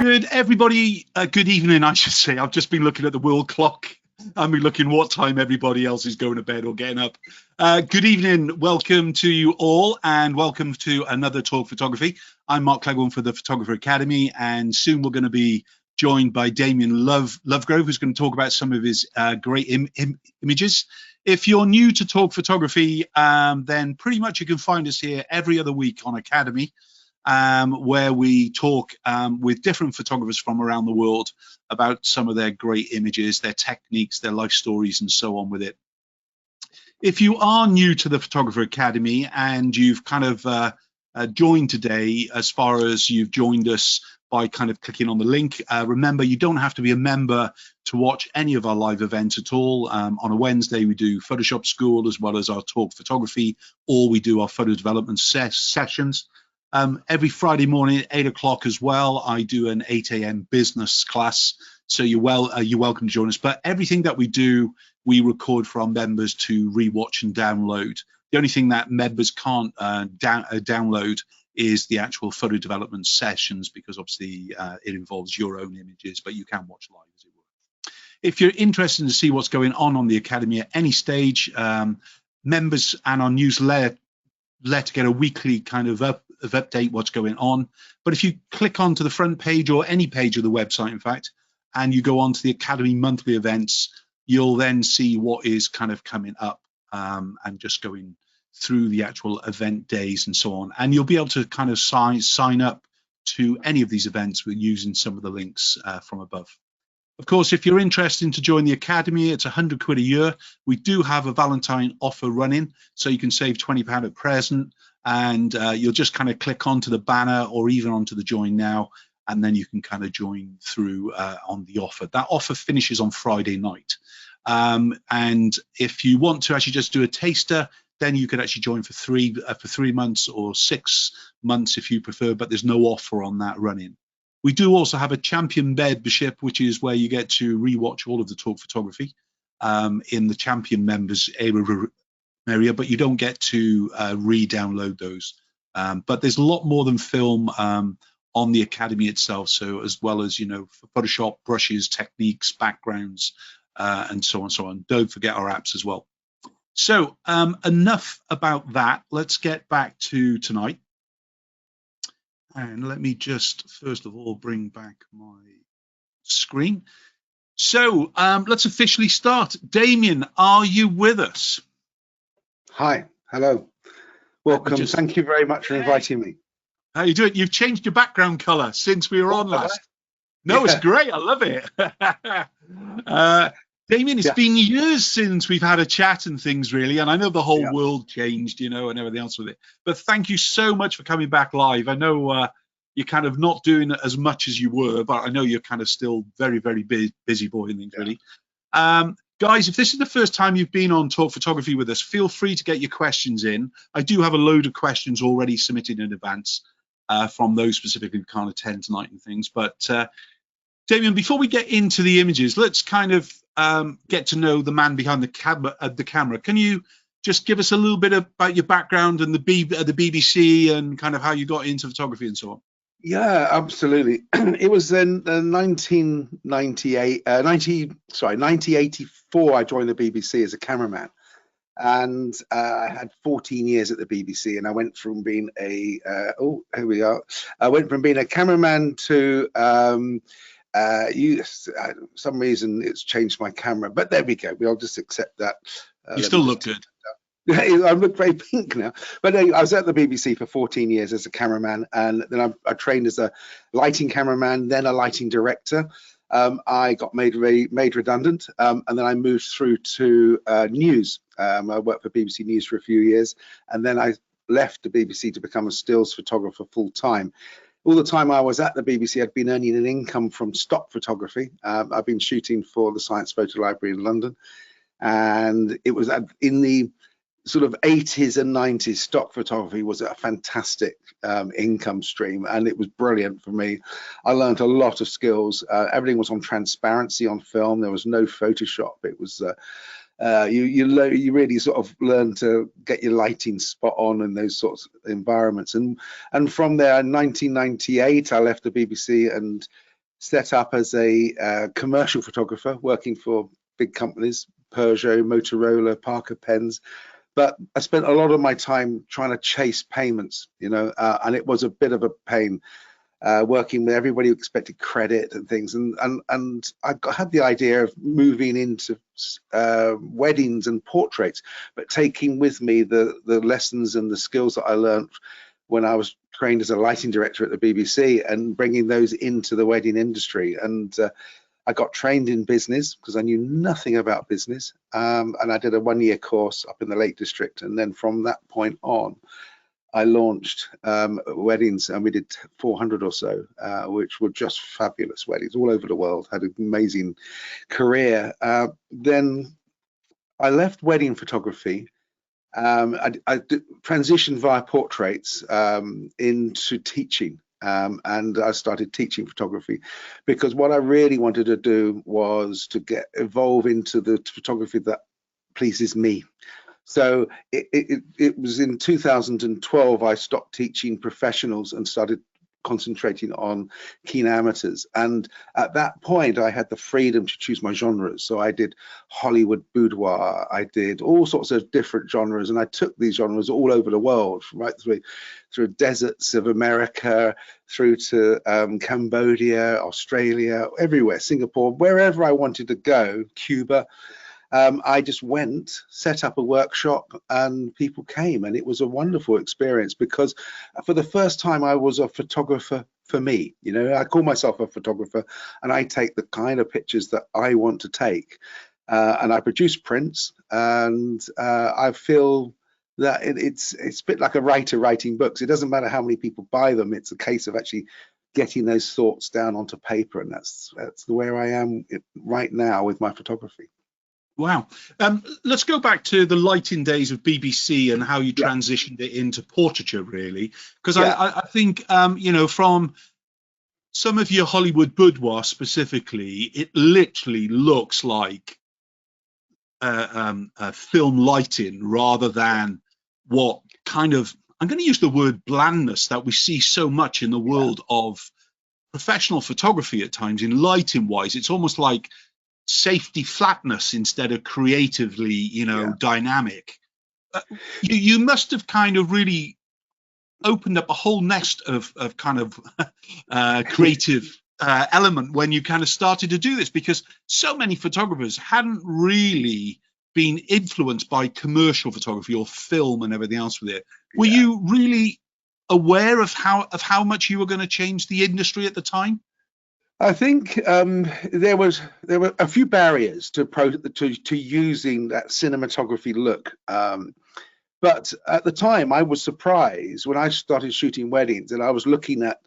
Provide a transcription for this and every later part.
Good everybody, good evening I should say. I've just been looking at the world clock and we're looking what time everybody else is going to bed or getting up. Good evening, welcome to you all and welcome to another Talk Photography. I'm Mark Clegg for the Photographer Academy, and soon we're going to be joined by Damien Lovegrove, who's going to talk about some of his great images. If you're new to Talk Photography, then pretty much you can find us here every other week on Academy, where we talk with different photographers from around the world about some of their great images, their techniques, their life stories, and so on with it. If you are new to the Photographer Academy and you've kind of joined today, as far as you've joined us by kind of clicking on the link, remember you don't have to be a member to watch any of our live events at all. On a Wednesday we do Photoshop School as well as our Talk Photography, or we do our photo development sessions. Every Friday morning at 8 o'clock as well, I do an 8 a.m. business class, so you're welcome to join us. But everything that we do, we record for our members to rewatch and download. The only thing that members can't download is the actual photo development sessions, because obviously it involves your own images, but you can watch live as it were. If you're interested to see what's going on the Academy at any stage, members and our newsletter get a weekly kind of update what's going on. But if you click onto the front page or any page of the website, in fact, and you go on to the Academy monthly events, you'll then see what is kind of coming up, and just going through the actual event days and so on. And you'll be able to kind of sign up to any of these events with using some of the links from above. Of course, if you're interested to join the Academy, it's £100 a year. We do have a Valentine offer running, so you can save £20 at present, and you'll just kind of click onto the banner or even onto the join now, and then you can kind of join through on the offer. That offer finishes on Friday night. And if you want to actually just do a taster, then you could actually join for 3 months or 6 months if you prefer, but there's no offer on that running. We do also have a champion membership, which is where you get to rewatch all of the Talk Photography in the champion members area, but you don't get to re-download those. But there's a lot more than film on the Academy itself, so as well as, you know, Photoshop, brushes, techniques, backgrounds, and so on. Don't forget our apps as well. So enough about that. Let's get back to tonight. And let me just first of all bring back my screen. So let's officially start. Damien, are you with us? Hi, hello, welcome. Thank you very much for inviting me. How you doing? You've changed your background color since we were on last. No, yeah. It's great. I love it. Damien, it's been years since we've had a chat and things, really, and I know the whole world changed, you know, and everything else with it. But thank you so much for coming back live. I know you're kind of not doing as much as you were, but I know you're kind of still very, very busy boy and things, really. Guys, if this is the first time you've been on Talk Photography with us, feel free to get your questions in. I do have a load of questions already submitted in advance from those specifically kind of 10 tonight and things. But Damien, before we get into the images, let's kind of get to know the man behind the camera. Can you just give us a little bit about your background and the BBC and kind of how you got into photography and so on? Yeah, absolutely. It was in 1984 I joined the BBC as a cameraman, and I had 14 years at the BBC, and I went from being a I went from being a cameraman to some reason it's changed my camera, but there we go. We'll just accept that. You still look good. I look very pink now, but I was at the BBC for 14 years as a cameraman, and then I trained as a lighting cameraman, then a lighting director. I got made redundant, and then I moved through to news. I worked for BBC News for a few years, and then I left the BBC to become a stills photographer full time. All the time I was at the BBC, I'd been earning an income from stock photography. I've been shooting for the Science Photo Library in London, and it was in the sort of 80s and 90s, stock photography was a fantastic income stream, and it was brilliant for me. I learned a lot of skills. Everything was on transparency on film. There was no Photoshop. It was you really sort of learn to get your lighting spot on in those sorts of environments. And from there, in 1998, I left the BBC and set up as a commercial photographer, working for big companies, Peugeot, Motorola, Parker Pens. But I spent a lot of my time trying to chase payments, and it was a bit of a pain. Working with everybody who expected credit and things, and had the idea of moving into weddings and portraits, but taking with me the lessons and the skills that I learned when I was trained as a lighting director at the BBC, and bringing those into the wedding industry. And I got trained in business because I knew nothing about business, and I did a 1-year course up in the Lake District, and then from that point on I launched weddings, and we did 400 or so, which were just fabulous weddings all over the world. Had an amazing career. Then I left wedding photography. I transitioned via portraits into teaching, and I started teaching photography, because what I really wanted to do was to evolve into the photography that pleases me. So it was in 2012 I stopped teaching professionals and started concentrating on keen amateurs. And at that point I had the freedom to choose my genres. So I did Hollywood boudoir, I did all sorts of different genres, and I took these genres all over the world, right through deserts of America, through to Cambodia, Australia, everywhere, Singapore, wherever I wanted to go, Cuba. I just went, set up a workshop, and people came, and it was a wonderful experience, because for the first time I was a photographer for me. I call myself a photographer, and I take the kind of pictures that I want to take, and I produce prints, and I feel that it's a bit like a writer writing books. It doesn't matter how many people buy them. It's a case of actually getting those thoughts down onto paper, and that's where I am right now with my photography. Wow. Let's go back to the lighting days of BBC and how you transitioned it into portraiture, really, because I think, from some of your Hollywood boudoir specifically, it literally looks like film lighting rather than what kind of, I'm going to use the word blandness that we see so much in the world of professional photography at times. In lighting wise, it's almost like safety flatness instead of creatively, dynamic. You must have kind of really opened up a whole nest of kind of creative element when you kind of started to do this, because so many photographers hadn't really been influenced by commercial photography or film and everything else with it. Were you really aware of how much you were going to change the industry at the time? I think there were a few barriers to using that cinematography look, but at the time I was surprised when I started shooting weddings, and I was looking at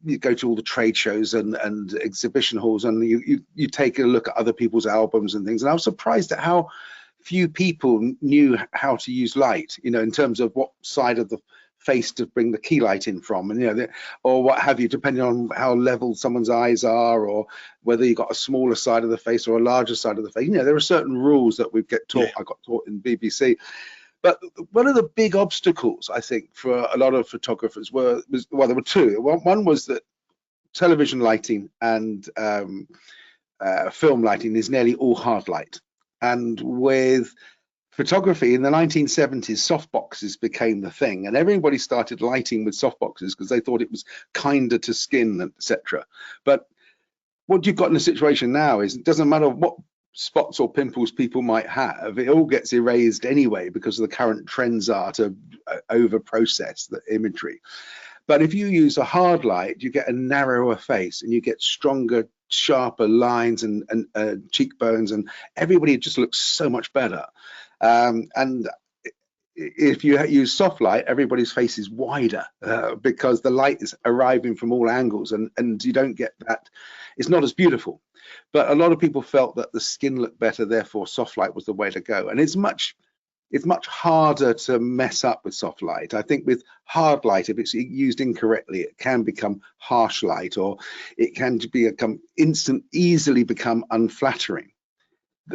you go to all the trade shows and exhibition halls, and you take a look at other people's albums and things, and I was surprised at how few people knew how to use light, in terms of what side of the face to bring the key light in from, and or what have you, depending on how level someone's eyes are, or whether you got a smaller side of the face or a larger side of the face. There are certain rules that we get taught. I got taught in BBC. But one of the big obstacles, I think, for a lot of photographers there were two. One was that television lighting and film lighting is nearly all hard light, and with photography in the 1970s, softboxes became the thing, and everybody started lighting with softboxes because they thought it was kinder to skin, etc. But what you've got in the situation now is it doesn't matter what spots or pimples people might have, it all gets erased anyway because of the current trends are to over process the imagery. But if you use a hard light, you get a narrower face, and you get stronger, sharper lines and cheekbones, and everybody just looks so much better. And if you use soft light, everybody's face is wider because the light is arriving from all angles, and you don't get that. It's not as beautiful. But a lot of people felt that the skin looked better, therefore soft light was the way to go. And it's much harder to mess up with soft light. I think with hard light, if it's used incorrectly, it can become harsh light, or it can easily become unflattering.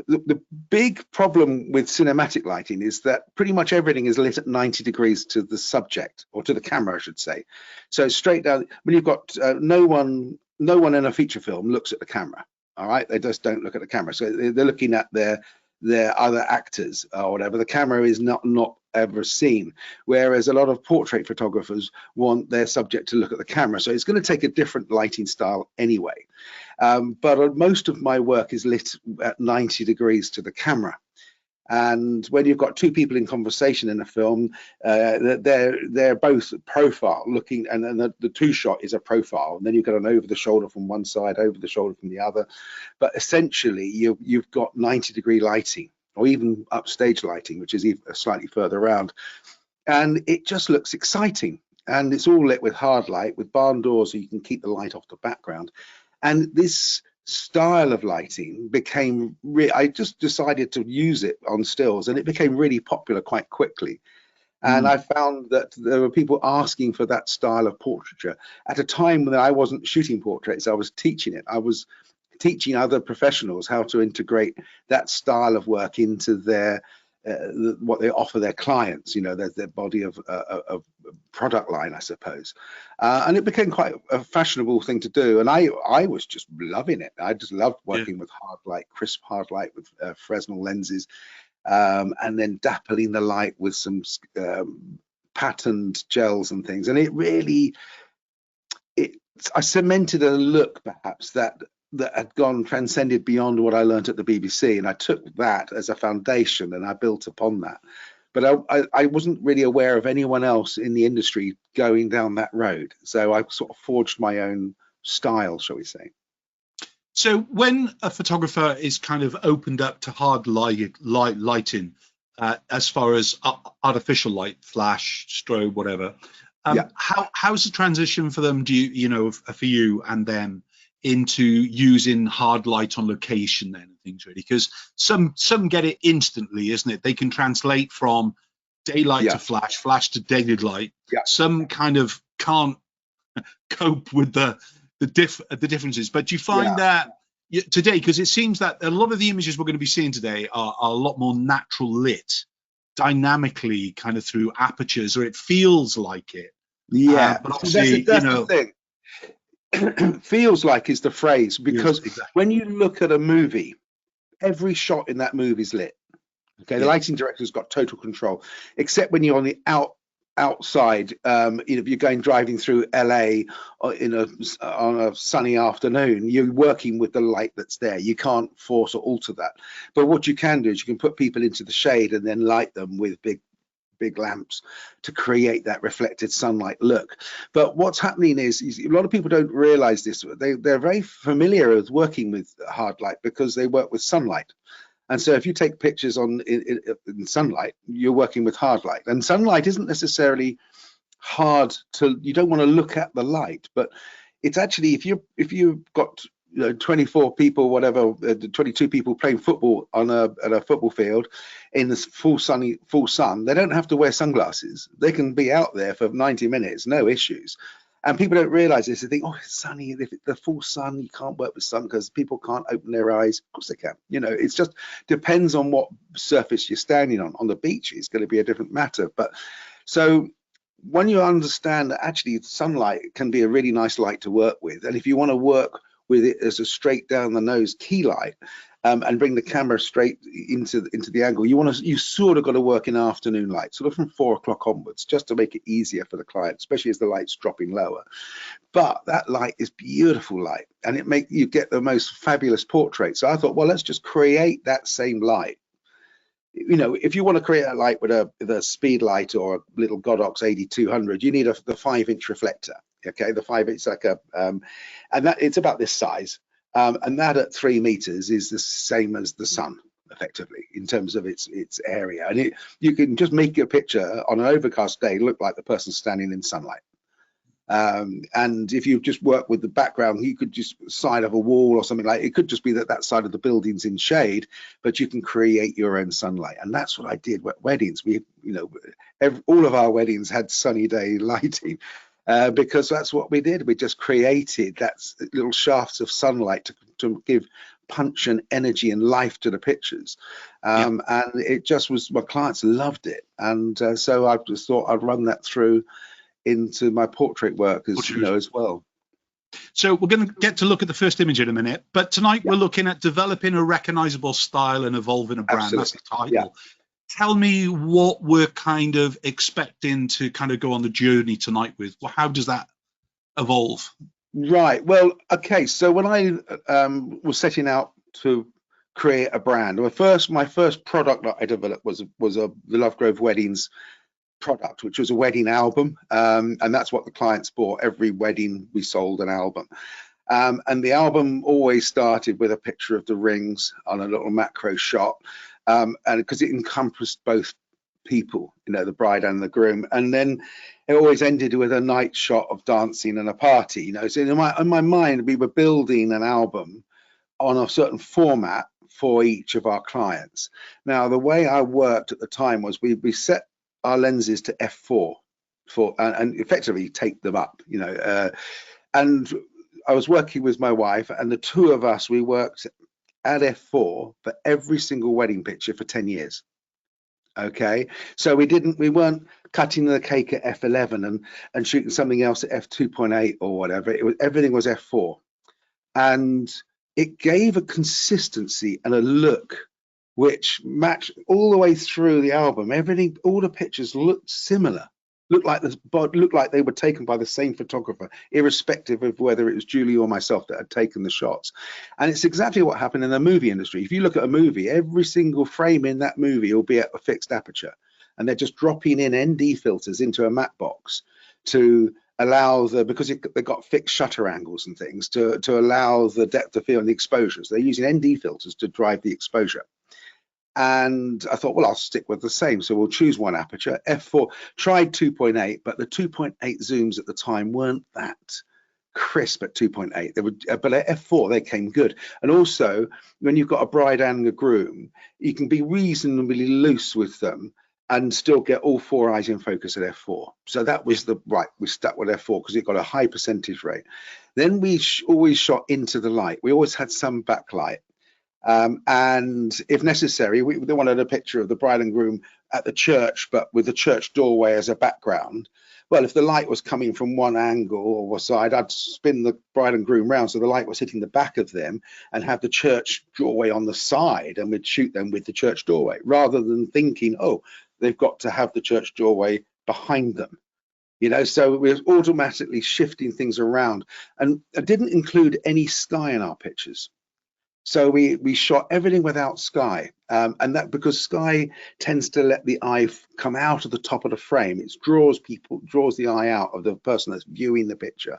The big problem with cinematic lighting is that pretty much everything is lit at 90 degrees to the subject, or to the camera, I should say. So straight down, when you've got no one no one in a feature film looks at the camera. All right, they just don't look at the camera. So they're looking at their other actors or whatever. The camera is not ever seen. Whereas a lot of portrait photographers want their subject to look at the camera. So it's going to take a different lighting style anyway. But most of my work is lit at 90 degrees to the camera. And when you've got two people in conversation in a film, they're both profile looking, and then the two shot is a profile, and then you've got an over the shoulder from one side, over the shoulder from the other. But essentially, you've got 90-degree lighting, or even upstage lighting, which is even slightly further around, and it just looks exciting. And it's all lit with hard light, with barn doors, so you can keep the light off the background. And this style of lighting became I just decided to use it on stills, and it became really popular quite quickly. And I found that there were people asking for that style of portraiture at a time when I wasn't shooting portraits. I was teaching it. I was teaching other professionals how to integrate that style of work into their what they offer their clients, you know, their body of product line, I suppose. And it became quite a fashionable thing to do. And I was just loving it. I just loved working with hard light, crisp hard light with Fresnel lenses, and then dappling the light with some patterned gels and things. And it really, I cemented a look perhaps that had transcended beyond what I learned at the BBC, and I took that as a foundation and I built upon that. But I wasn't really aware of anyone else in the industry going down that road, so I sort of forged my own style, shall we say. So when a photographer is kind of opened up to hard lighting, as far as artificial light, flash, strobe, whatever, how's the transition for them? Do you know, for you and them, into using hard light on location then and things, really? Because some get it instantly, isn't it? They can translate from daylight to flash, flash to daylight. Some kind of can't cope with the differences. But do you find that today, because it seems that a lot of the images we're going to be seeing today are a lot more natural lit, dynamically, kind of through apertures, or it feels like it. But obviously, that's the thing. Feels like is the phrase, because when you look at a movie, every shot in that movie is lit. Okay, the lighting director's got total control, except when you're on the outside. If you're driving through LA on a sunny afternoon, you're working with the light that's there. You can't force or alter that. But what you can do is you can put people into the shade and then light them with big lamps to create that reflected sunlight look. But what's happening is a lot of people don't realize this. They're very familiar with working with hard light because they work with sunlight. And so if you take pictures in sunlight, you're working with hard light. And sunlight isn't necessarily hard you don't want to look at the light, but it's actually, if you've got 24 people, whatever, 22 people playing football at a football field in the full sun, they don't have to wear sunglasses. They can be out there for 90 minutes, no issues. And people don't realize this. They think, oh, it's sunny. If it's the full sun, you can't work with sun because people can't open their eyes. Of course they can. It's just depends on what surface you're standing on. On the beach, it's going to be a different matter. But so when you understand that actually sunlight can be a really nice light to work with, and if you want to work with it as a straight down the nose key light, and bring the camera straight into the angle, you sort of got to work in afternoon light, sort of from 4 o'clock onwards, just to make it easier for the client, especially as the light's dropping lower. But that light is beautiful light, and you get the most fabulous portraits. So I thought, well, let's just create that same light. If you want to create a light with a speed light or a little Godox 8200, you need the 5-inch reflector. Okay, the 5-inch, like and that it's about this size. And that at 3 meters is the same as the sun, effectively, in terms of its area. And you can just make your picture on an overcast day look like the person standing in sunlight. And if you just work with the background, you could just side of a wall or something like it. Could just be that side of the building's in shade, but you can create your own sunlight. And that's what I did with weddings. All of our weddings had sunny day lighting. Because that's what we did. We just created that little shafts of sunlight to give punch and energy and life to the pictures. And it just was, my clients loved it. And so I just thought I'd run that through into my portrait work as well. So we're going to get to look at the first image in a minute, but tonight we're looking at developing a recognizable style and evolving a brand. Absolutely. That's the title. Tell me what we're kind of expecting to kind of go on the journey tonight with. Well, how does that evolve? Right. Well, okay. So when I was setting out to create a brand, my first product that I developed was the Lovegrove Weddings product, which was a wedding album, and that's what the clients bought. Every wedding we sold an album, and the album always started with a picture of the rings on a little macro shot, and because it encompassed both people, the bride and the groom, and then it always ended with a night shot of dancing and a party. So in my mind, we were building an album on a certain format for each of our clients. Now, the way I worked at the time was we set our lenses to f4 and effectively take them up, and I was working with my wife, and the two of us, we worked at f4 for every single wedding picture for 10 years. Okay, so we weren't cutting the cake at f11 and shooting something else at f2.8 or whatever. Everything was f4, and it gave a consistency and a look which matched all the way through the album. Everything, all the pictures looked similar, looked like they were taken by the same photographer, irrespective of whether it was Julie or myself that had taken the shots. And it's exactly what happened in the movie industry. If you look at a movie, every single frame in that movie will be at a fixed aperture, and they're just dropping in ND filters into a matte box to allow because they've got fixed shutter angles and things to allow the depth of field and the exposures. They're using ND filters to drive the exposure. And I thought, well, I'll stick with the same. So we'll choose one aperture. F4, tried 2.8, but the 2.8 zooms at the time weren't that crisp at 2.8. They were, but at F4, they came good. And also, when you've got a bride and a groom, you can be reasonably loose with them and still get all four eyes in focus at F4. So that was we stuck with F4 because it got a high percentage rate. Then we always shot into the light. We always had some backlight. And if necessary, they wanted a picture of the bride and groom at the church, but with the church doorway as a background. Well, if the light was coming from one angle or side, I'd spin the bride and groom round so the light was hitting the back of them and have the church doorway on the side, and we'd shoot them with the church doorway, rather than thinking, oh, they've got to have the church doorway behind them. So we're automatically shifting things around, and I didn't include any sky in our pictures. So we shot everything without sky, and that because sky tends to let the eye come out of the top of the frame. It draws the eye out of the person that's viewing the picture.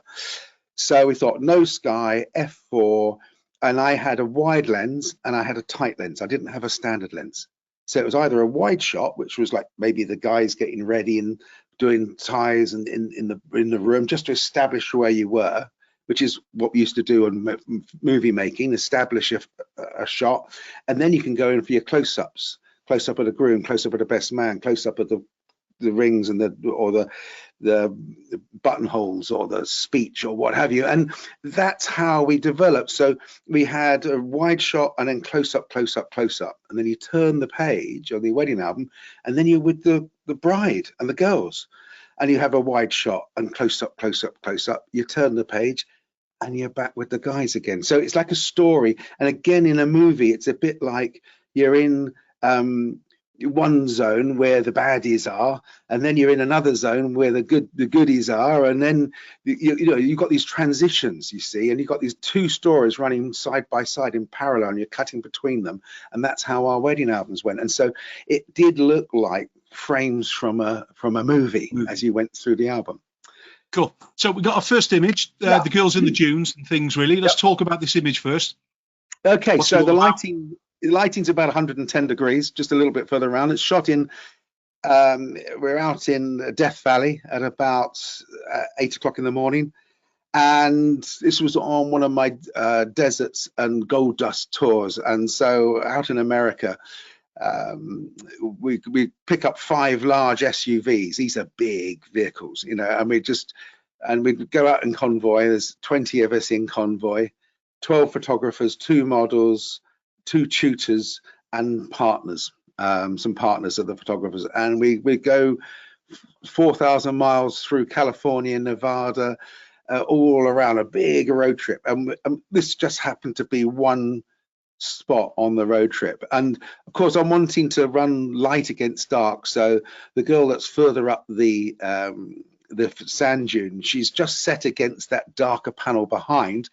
So we thought no sky, f4, and I had a wide lens and I had a tight lens. I didn't have a standard lens. So it was either a wide shot, which was like maybe the guys getting ready and doing ties and in the room just to establish where you were, which is what we used to do in movie making, establish a shot, and then you can go in for your close-ups, close-up of the groom, close-up of the best man, close-up of the rings and the buttonholes or the speech or what have you. And that's how we developed. So we had a wide shot and then close-up, close-up, close-up, and then you turn the page on the wedding album, and then you're with the bride and the girls, and you have a wide shot and close-up, close-up, close-up. You turn the page and you're back with the guys again. So it's like a story. And again, in a movie, it's a bit like you're in one zone where the baddies are, and then you're in another zone where the goodies are, and then you've got these transitions, you see, and you've got these two stories running side by side in parallel, and you're cutting between them. And that's how our wedding albums went. And so it did look like frames from a movie as you went through the album. Cool. So we got our first image, the girls in the dunes and things, really. Let's talk about this image first. Okay, so the lighting's about 110 degrees, just a little bit further around. It's shot in, we're out in Death Valley at about 8 o'clock in the morning. And this was on one of my deserts and gold dust tours. And so out in America, we pick up 5 large SUVs. These are big vehicles, and we'd go out in convoy. There's 20 of us in convoy, 12 photographers, 2 models, 2 tutors, and partners, some partners of the photographers. And we go 4,000 miles through California, Nevada, all around a big road trip. And this just happened to be one spot on the road trip. And of course, I'm wanting to run light against dark. So the girl that's further up the sand dune, she's just set against that darker panel behind,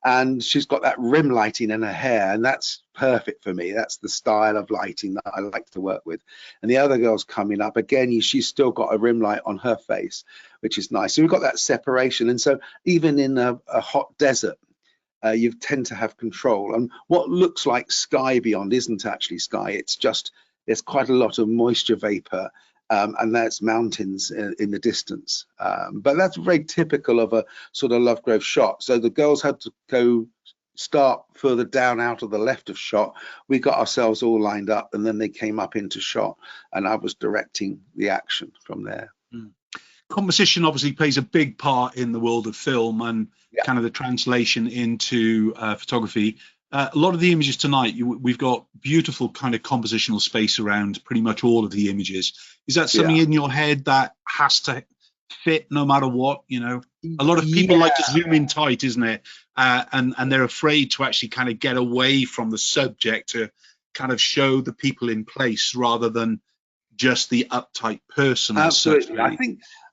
and she's got that rim lighting in her hair, and that's perfect for me. That's the style of lighting that I like to work with. And the other girl's coming up again, she's still got a rim light on her face, which is nice. So we've got that separation. And so even in a hot desert, you tend to have control, and what looks like sky beyond isn't actually sky. It's just, there's quite a lot of moisture vapor, and that's mountains in the distance. But that's very typical of a sort of Lovegrove shot. So the girls had to start further down out of the left of shot. We got ourselves all lined up, and then they came up into shot, and I was directing the action from there. Composition obviously plays a big part in the world of film and kind of the translation into photography. A lot of the images tonight, we've got beautiful kind of compositional space around pretty much all of the images. Is that something in your head that has to fit no matter what? You know, a lot of people like to zoom in tight, isn't it? And they're afraid to actually kind of get away from the subject to kind of show the people in place rather than just the uptight person. Absolutely.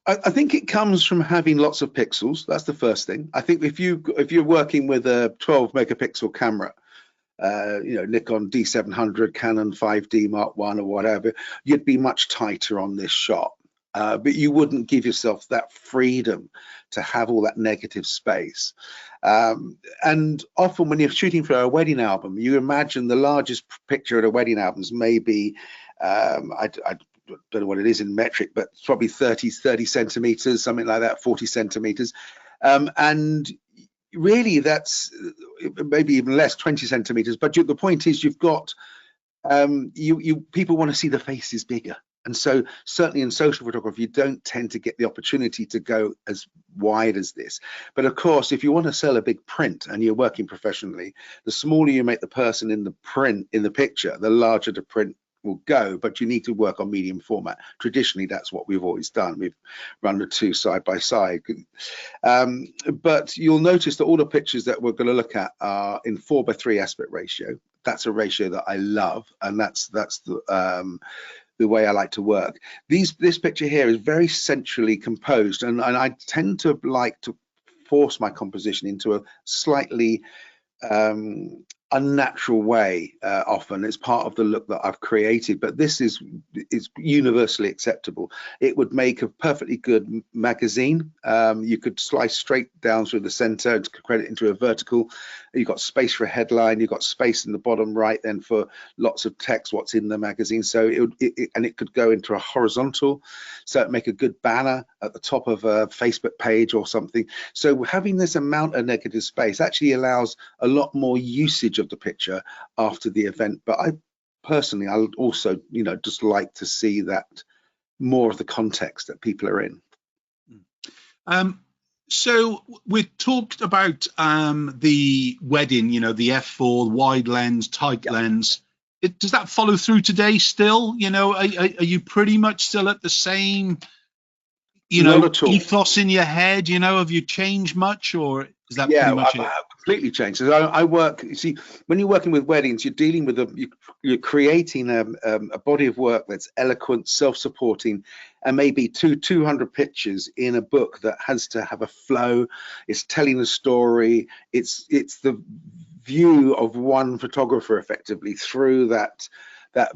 I think it comes from having lots of pixels. That's the first thing. I think if you're working with a 12 megapixel camera, you know, Nikon D700, Canon 5D Mark I or whatever, you'd be much tighter on this shot. But you wouldn't give yourself that freedom to have all that negative space. And often when you're shooting for a wedding album, you imagine the largest picture at a wedding album is maybe, I don't know what it is in metric, but it's probably 30 centimeters, something like that, 40 centimeters. And really that's maybe even less, 20 centimeters. But the point is, you've got, people want to see the faces bigger. And so certainly in social photography, you don't tend to get the opportunity to go as wide as this. But of course, if you want to sell a big print and you're working professionally, the smaller you make the person in the print, in the picture, the larger the print will go. But you need to work on medium format. Traditionally, that's what we've always done. We've run the two side by side. But you'll notice that all the pictures that we're going to look at are in 4:3 aspect ratio. That's a ratio that I love, and that's the way I like to work. This picture here is very centrally composed, and I tend to like to force my composition into a slightly unnatural way. Often it's part of the look that I've created, but this is universally acceptable. It would make a perfectly good magazine. You could slice straight down through the center and credit into a vertical. You've got space for a headline, you've got space in the bottom right then for lots of text, what's in the magazine. So it could go into a horizontal, so it'd make a good banner at the top of a Facebook page or something. So having this amount of negative space actually allows a lot more usage of the picture after the event. But I personally, I also, you know, just like to see that more of the context that people are in. So we talked about the wedding, you know, the f4 wide lens, tight lens. Does that follow through today still? You know, are you pretty much still at the same, you know, ethos in your head? You know, have you changed much, or is that pretty much it? Completely changed. So I work, you see, when you're working with weddings, you're dealing with you're creating a body of work that's eloquent, self-supporting, and maybe 200 pictures in a book that has to have a flow. It's telling a story. It's the view of one photographer effectively through that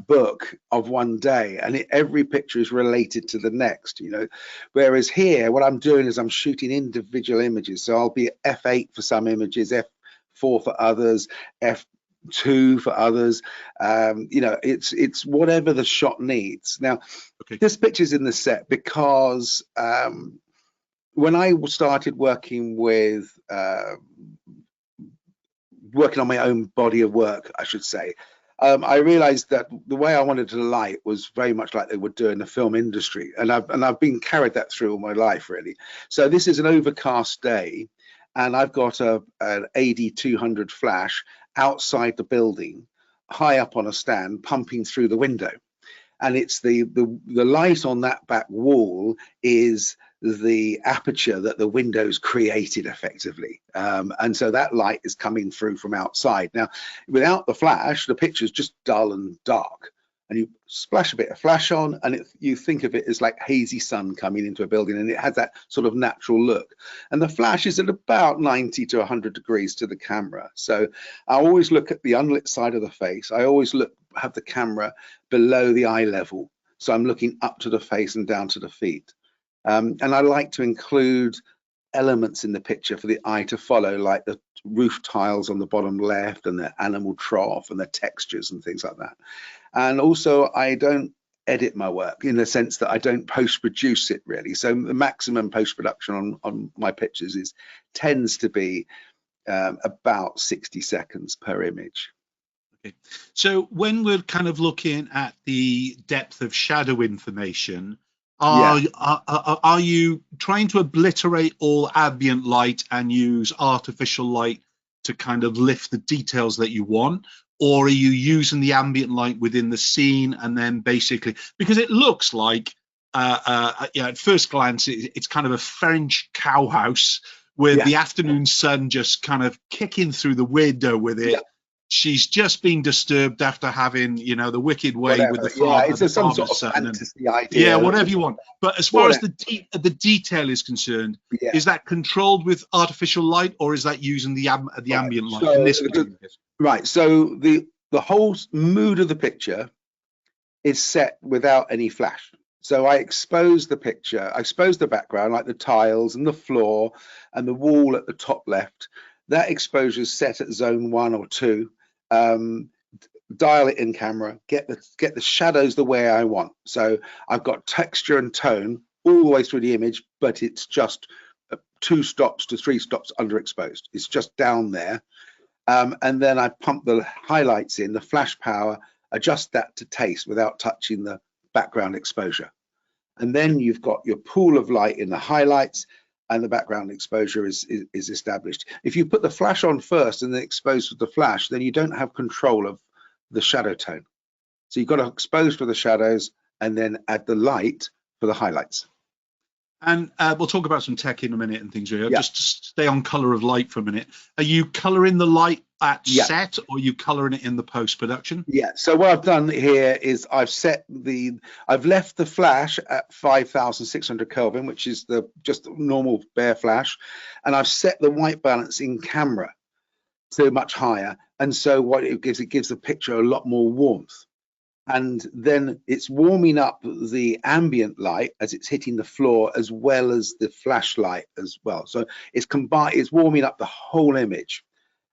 book of one day, and every picture is related to the next, you know. Whereas here, what I'm doing is I'm shooting individual images. So I'll be at f8 for some images, f4 for others, f2 for others. You know, it's whatever the shot needs. Now, this picture's in the set because when I started working with working on my own body of work, I should say, I realized that the way I wanted to light was very much like they would do in the film industry, and I've been carried that through all my life, really. So this is an overcast day, and I've got an AD200 flash outside the building, high up on a stand, pumping through the window, and it's the light on that back wall is the aperture that the windows created effectively. And so that light is coming through from outside. Now, without the flash, the picture's just dull and dark. And you splash a bit of flash on, and you think of it as like hazy sun coming into a building, and it has that sort of natural look. And the flash is at about 90 to 100 degrees to the camera. So I always look at the unlit side of the face. I always have the camera below the eye level. So I'm looking up to the face and down to the feet. And I like to include elements in the picture for the eye to follow, like the roof tiles on the bottom left and the animal trough and the textures and things like that. And also, I don't edit my work in the sense that I don't post-produce it really. So the maximum post-production on my pictures tends to be about 60 seconds per image. Okay. So when we're kind of looking at the depth of shadow information, are you trying to obliterate all ambient light and use artificial light to kind of lift the details that you want? Or are you using the ambient light within the scene and then basically, because it looks like, at first glance, it's kind of a French cowhouse with the afternoon sun just kind of kicking through the window with it. Yeah. She's just been disturbed after having, the wicked way with the father. It's some sort of fantasy idea. Yeah, whatever you want. But as far as the detail is concerned, is that controlled with artificial light, or is that using the ambient light in this particular case? Right. So the whole mood of the picture is set without any flash. So I expose the picture, I expose the background, like the tiles and the floor and the wall at the top left. That exposure is set at zone 1 or 2. Dial it in camera, get the shadows the way I want. So I've got texture and tone all the way through the image, but it's just 2 stops to 3 stops underexposed. It's just down there. And then I pump the highlights in, the flash power, adjust that to taste without touching the background exposure. And then you've got your pool of light in the highlights, and the background exposure is established. If you put the flash on first and then expose with the flash, then you don't have control of the shadow tone. So you've got to expose for the shadows and then add the light for the highlights. And we'll talk about some tech in a minute and things. Just to stay on color of light for a minute. Are you coloring the light at set, or are you coloring it in the post-production? Yeah. So what I've done here is I've left the flash at 5,600 Kelvin, which is the just normal bare flash, and I've set the white balance in camera to much higher. And so what it gives the picture a lot more warmth. And then it's warming up the ambient light as it's hitting the floor, as well as the flashlight as well. So it's warming up the whole image.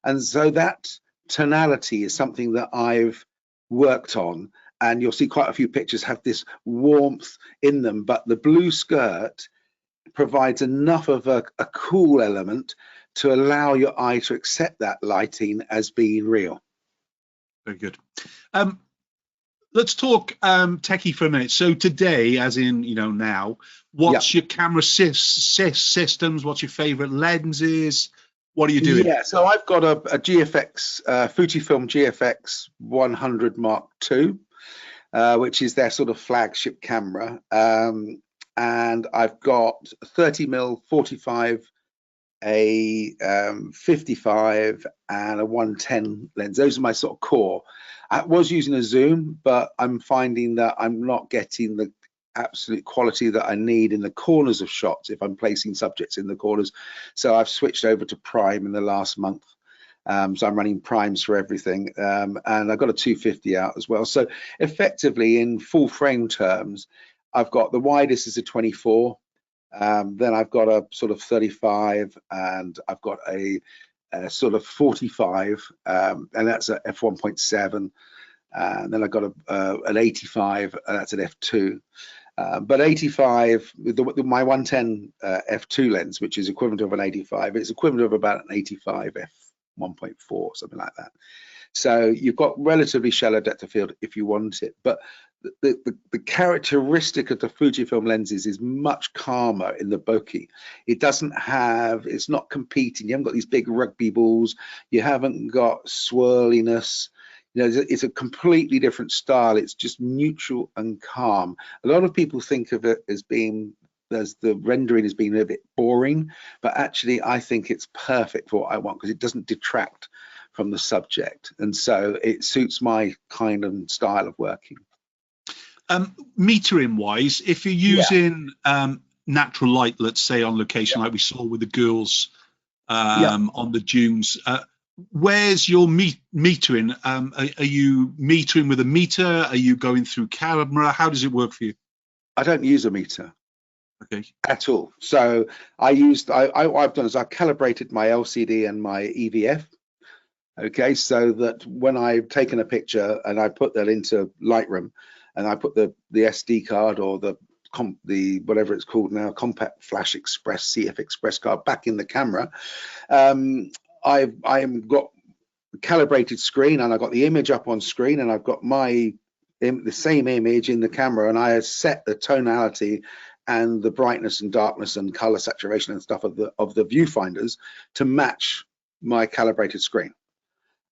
And so that tonality is something that I've worked on, and you'll see quite a few pictures have this warmth in them, but the blue skirt provides enough of a cool element to allow your eye to accept that lighting as being real. Very good. Let's talk techie for a minute. So today, as in now, what's your camera systems? What's your favorite lenses? What are you doing? Yeah, so I've got a GFX Fujifilm GFX 100 Mark II, which is their sort of flagship camera, and I've got a 30mm 45, a 55, and a 110 lens. Those are my sort of core. I was using a zoom, but I'm finding that I'm not getting the absolute quality that I need in the corners of shots if I'm placing subjects in the corners. So I've switched over to prime in the last month. So I'm running primes for everything, and I've got a 250 out as well. So effectively, in full frame terms, I've got the widest is a 24, then I've got a sort of 35, and I've got a sort of 45, and that's a f1.7, and then I've got an 85, that's an f2. But 85, my 110 f2 lens, which is equivalent of an 85, it's equivalent of about an 85 f1.4, something like that. So you've got relatively shallow depth of field if you want it, but the characteristic of the Fujifilm lenses is much calmer in the bokeh. It's not competing. You haven't got these big rugby balls. You haven't got swirliness. It's a completely different style. It's just neutral and calm. A lot of people think of it as being the rendering has been a bit boring, but actually I think it's perfect for what I want because it doesn't detract from the subject, and so it suits my kind of style of working. Metering wise, if you're Yeah. using natural light, let's say on location, like we saw with the girls on the dunes, where's your metering? Are you metering with a meter? Are you going through camera? How does it work for you? I don't use a meter. Okay. At all. So what I've done is I've calibrated my LCD and my EVF. Okay, so that when I've taken a picture and I put that into Lightroom, and I put the SD card or the whatever it's called now, compact flash express, CF express card back in the camera, I've got a calibrated screen, and I've got the image up on screen, and I've got the same image in the camera, and I have set the tonality and the brightness and darkness and color saturation and stuff of the viewfinders to match my calibrated screen.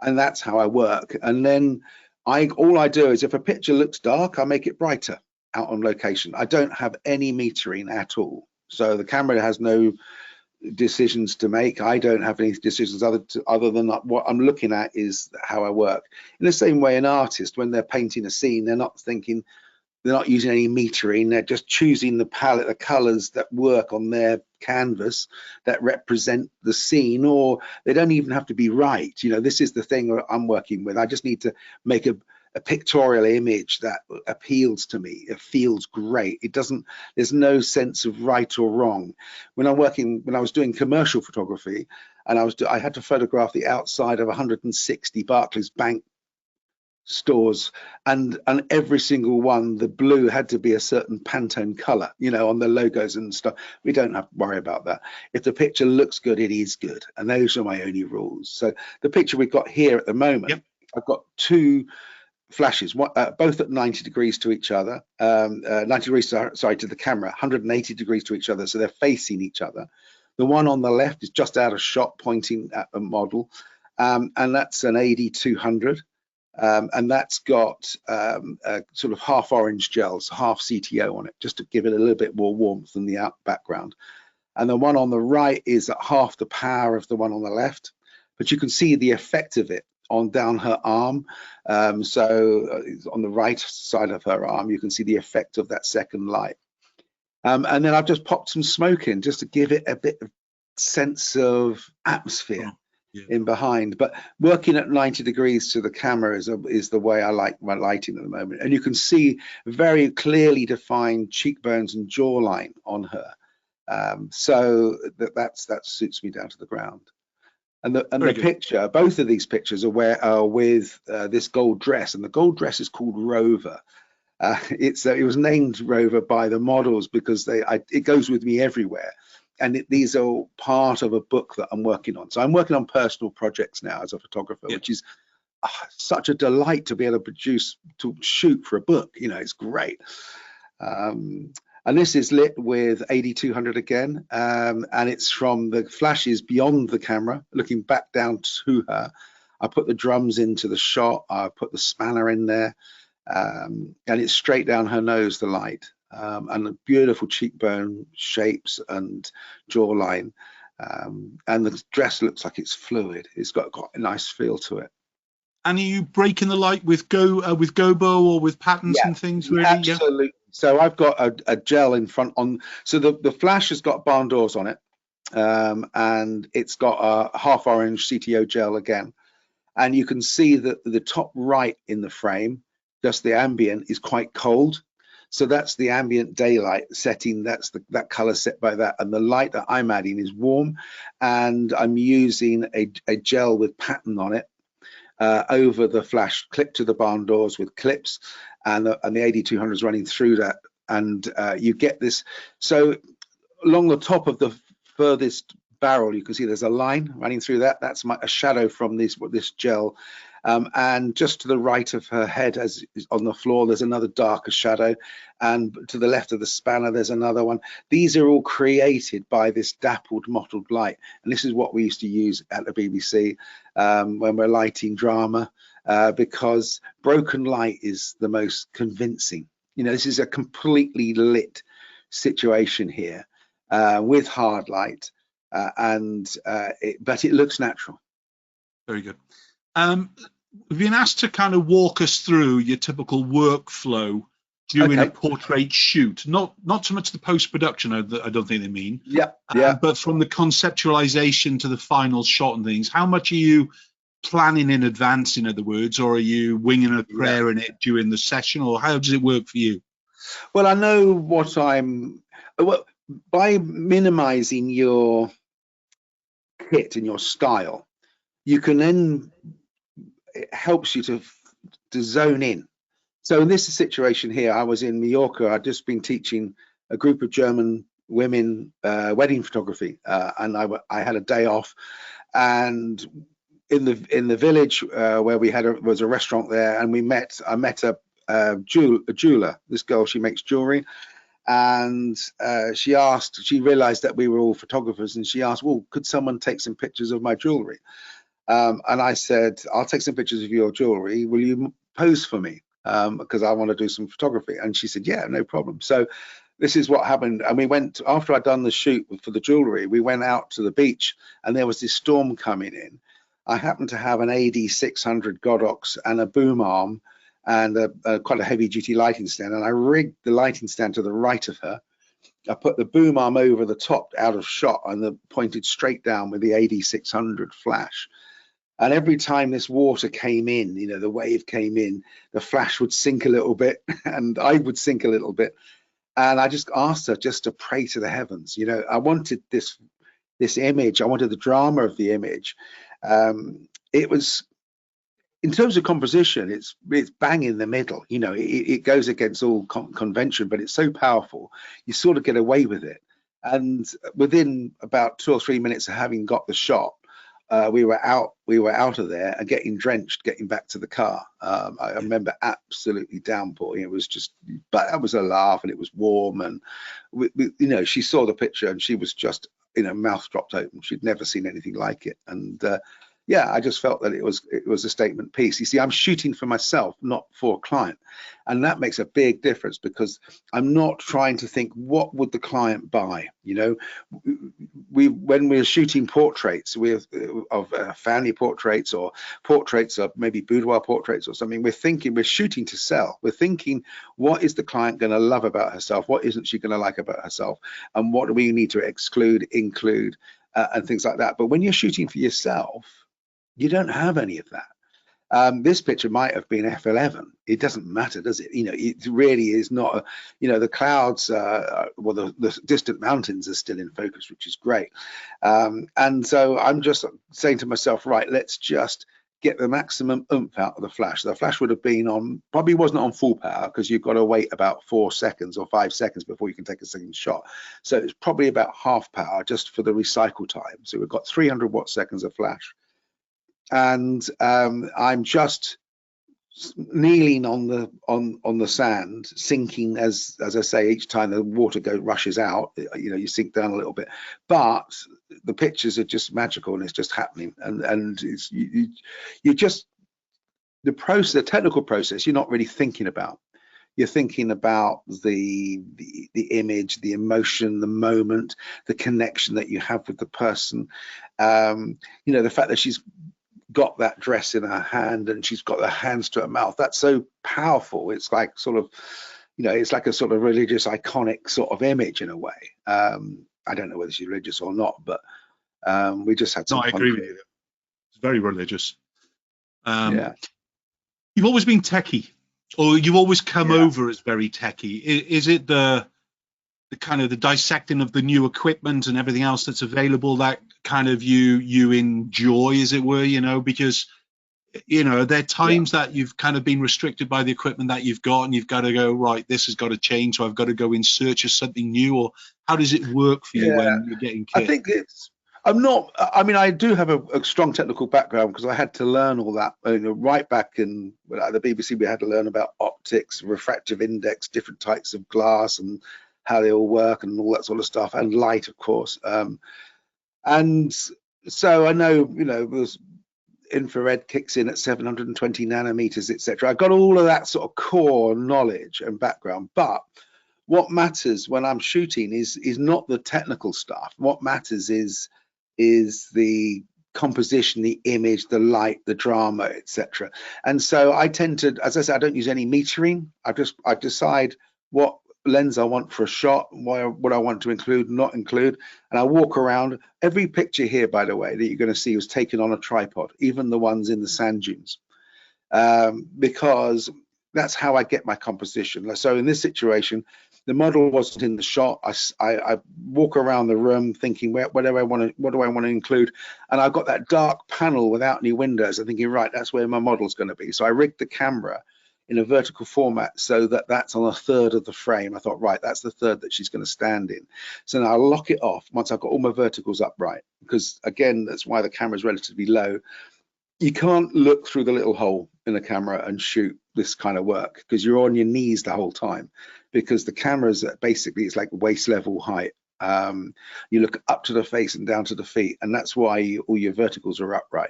And that's how I work. And then all I do is if a picture looks dark, I make it brighter out on location. I don't have any metering at all. So the camera has no decisions to make. I don't have any decisions other than what I'm looking at is how I work. In the same way, an artist, when they're painting a scene, they're not using any metering. They're just choosing the palette, the colors that work on their canvas that represent the scene, or they don't even have to be right. You know, this is the thing I'm working with. I just need to make a pictorial image that appeals to me. It feels great. There's no sense of right or wrong. When I was doing commercial photography, and I had to photograph the outside of 160 Barclays Bank stores, and every single one, the blue had to be a certain Pantone color, you know, on the logos and stuff. We don't have to worry about that. If the picture looks good, it is good, and those are my only rules. So the picture we've got here at the moment, yep. I've got two flashes, both at 90 degrees to each other, 90 degrees to the camera, 180 degrees to each other, so they're facing each other. The one on the left is just out of shot, pointing at the model, and that's an AD200. And that's got a sort of half orange gels, half CTO on it, just to give it a little bit more warmth than the background. And the one on the right is at half the power of the one on the left, but you can see the effect of it down her arm. So on the right side of her arm, you can see the effect of that second light. And then I've just popped some smoke in just to give it a bit of sense of atmosphere. Yeah. In behind, but working at 90 degrees to the camera is the way I like my lighting at the moment, and you can see very clearly defined cheekbones and jawline on her, so that suits me down to the ground. And the picture, both of these pictures are with this gold dress, and the gold dress is called Rover. It was named Rover by the models because it goes with me everywhere. And these are part of a book that I'm working on. So I'm working on personal projects now as a photographer, which is such a delight to be able to shoot for a book. You know, it's great. And this is lit with AD200 again, and it's from the flashes beyond the camera, looking back down to her. I put the drums into the shot. I put the spanner in there, and it's straight down her nose, the light. And the beautiful cheekbone shapes and jawline, and the dress looks like it's fluid. It's got a nice feel to it. And are you breaking the light with gobo or with patterns and things? Really? Absolutely. Yeah. So I've got a gel in front on. So the flash has got barn doors on it, and it's got a half orange CTO gel again, and you can see that the top right in the frame, just the ambient, is quite cold. So that's the ambient daylight setting. That's that color set by that, and the light that I'm adding is warm, and I'm using a gel with pattern on it over the flash, clipped to the barn doors with clips, and the AD200 is running through that, and you get this. So along the top of the furthest barrel, you can see there's a line running through that. That's a shadow from this gel. And just to the right of her head, as on the floor, there's another darker shadow, and to the left of the spanner there's another one. These are all created by this dappled mottled light, and this is what we used to use at the BBC when we're lighting drama, because broken light is the most convincing. You know, this is a completely lit situation here with hard light, but it looks natural. Very good. We've been asked to kind of walk us through your typical workflow during a portrait shoot. Not so much the post-production, I don't think they mean. Yeah. But from the conceptualization to the final shot and things, how much are you planning in advance, in other words, or are you winging a prayer in it during the session, or how does it work for you? Well, I know what by minimizing your kit and your style, you can then, it helps you to zone in. So in this situation here, I was in Mallorca. I'd just been teaching a group of German women wedding photography, and I had a day off. And in the village where we was a restaurant there, and I met a jeweler. This girl, she makes jewelry, and she realized that we were all photographers, and she asked, well, could someone take some pictures of my jewelry? And I said, I'll take some pictures of your jewelry. Will you pose for me? Because I want to do some photography. And she said, yeah, no problem. So this is what happened. And we went, after I'd done the shoot for the jewelry, we went out to the beach, and there was this storm coming in. I happened to have an AD 600 Godox and a boom arm and quite a heavy duty lighting stand. And I rigged the lighting stand to the right of her. I put the boom arm over the top out of shot and pointed straight down with the AD 600 flash. And every time this water came in, the wave came in, the flash would sink a little bit and I would sink a little bit. And I just asked her just to pray to the heavens. I wanted this image. I wanted the drama of the image. It was, in terms of composition, it's bang in the middle. It goes against all convention, but it's so powerful. You sort of get away with it. And within about 2 or 3 minutes of having got the shot, we were out of there and getting drenched, getting back to the car. I remember absolutely downpouring. It was just, but that was a laugh, and it was warm, and she saw the picture and she was just, mouth dropped open. She'd never seen anything like it. And I just felt that it was a statement piece. You see, I'm shooting for myself, not for a client, and that makes a big difference, because I'm not trying to think what would the client buy. When we're shooting portraits of family portraits, or portraits of maybe boudoir portraits or something, we're shooting to sell. We're thinking, what is the client going to love about herself? What isn't she going to like about herself? And what do we need to exclude, include, and things like that. But when you're shooting for yourself, you don't have any of that. This picture might have been f11. It doesn't matter, does it? It really is not. The clouds, the distant mountains are still in focus, which is great. And so I'm just saying to myself, right, let's just get the maximum oomph out of the flash. The flash would have been probably wasn't on full power, because you've got to wait about 4 seconds or 5 seconds before you can take a second shot. So it's probably about half power just for the recycle time. So we've got 300 watt seconds of flash. And I'm just kneeling on the sand, sinking as I say, each time the water rushes out, you sink down a little bit. But the pictures are just magical, and it's just happening. And it's, you just, the technical process, you're not really thinking about. You're thinking about the image, the emotion, the moment, the connection that you have with the person. The fact that she's got that dress in her hand and she's got her hands to her mouth, that's so powerful. It's like sort of, it's like a sort of religious, iconic sort of image in a way. I don't know whether she's religious or not, but we just had some fun. I agree with you. It's very religious. Yeah. You've always been techie, or you always come over as very techie. Is it the kind of the dissecting of the new equipment and everything else that's available that kind of you enjoy, as it were, because there are times that you've kind of been restricted by the equipment that you've got, and you've got to go, right, this has got to change, so I've got to go in search of something new? Or how does it work for you when you're getting kit? I think I do have a strong technical background, because I had to learn all that right back in at the BBC. We had to learn about optics, refractive index, different types of glass, and how they all work, and all that sort of stuff, and light, of course. And so I know, there's infrared kicks in at 720 nanometers, etc. I got all of that sort of core knowledge and background. But what matters when I'm shooting is not the technical stuff. What matters is the composition, the image, the light, the drama, etc. And so I tend to, as I said, I don't use any metering. I decide what lens I want for a shot, what I want to include, not include, and I walk around. Every picture here, by the way, that you're going to see was taken on a tripod, even the ones in the sand dunes, because that's how I get my composition. So in this situation, the model wasn't in the shot. I walk around the room thinking, what do I want to include? And I've got that dark panel without any windows. I'm thinking, right, that's where my model's going to be. So I rigged the camera in a vertical format so that that's on a third of the frame. I thought, right, that's the third that she's going to stand in. So now I'll lock it off once I've got all my verticals upright, because again, that's why the camera is relatively low. You can't look through the little hole in the camera and shoot this kind of work, because you're on your knees the whole time, because the camera's basically, it's like waist level height. You look up to the face and down to the feet, and that's why all your verticals are upright.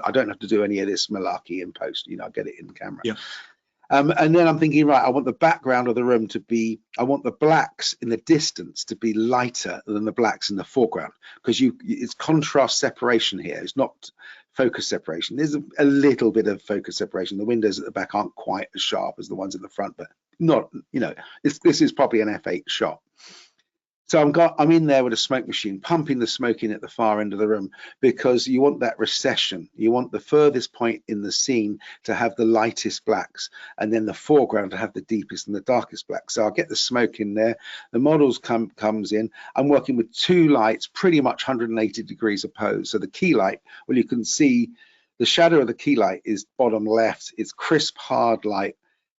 I don't have to do any of this malarkey in post, I get it in camera. Yeah. And then I'm thinking, right, I want the background of the room to be, I want the blacks in the distance to be lighter than the blacks in the foreground, because it's contrast separation here. It's not focus separation. There's a little bit of focus separation. The windows at the back aren't quite as sharp as the ones in the front, but not, this is probably an f8 shot. So I'm in there with a smoke machine, pumping the smoke in at the far end of the room, because you want that recession. You want the furthest point in the scene to have the lightest blacks, and then the foreground to have the deepest and the darkest blacks. So I'll get the smoke in there. The models comes in. I'm working with two lights, pretty much 180 degrees opposed. So the key light, well, you can see the shadow of the key light is bottom left. It's crisp, hard light,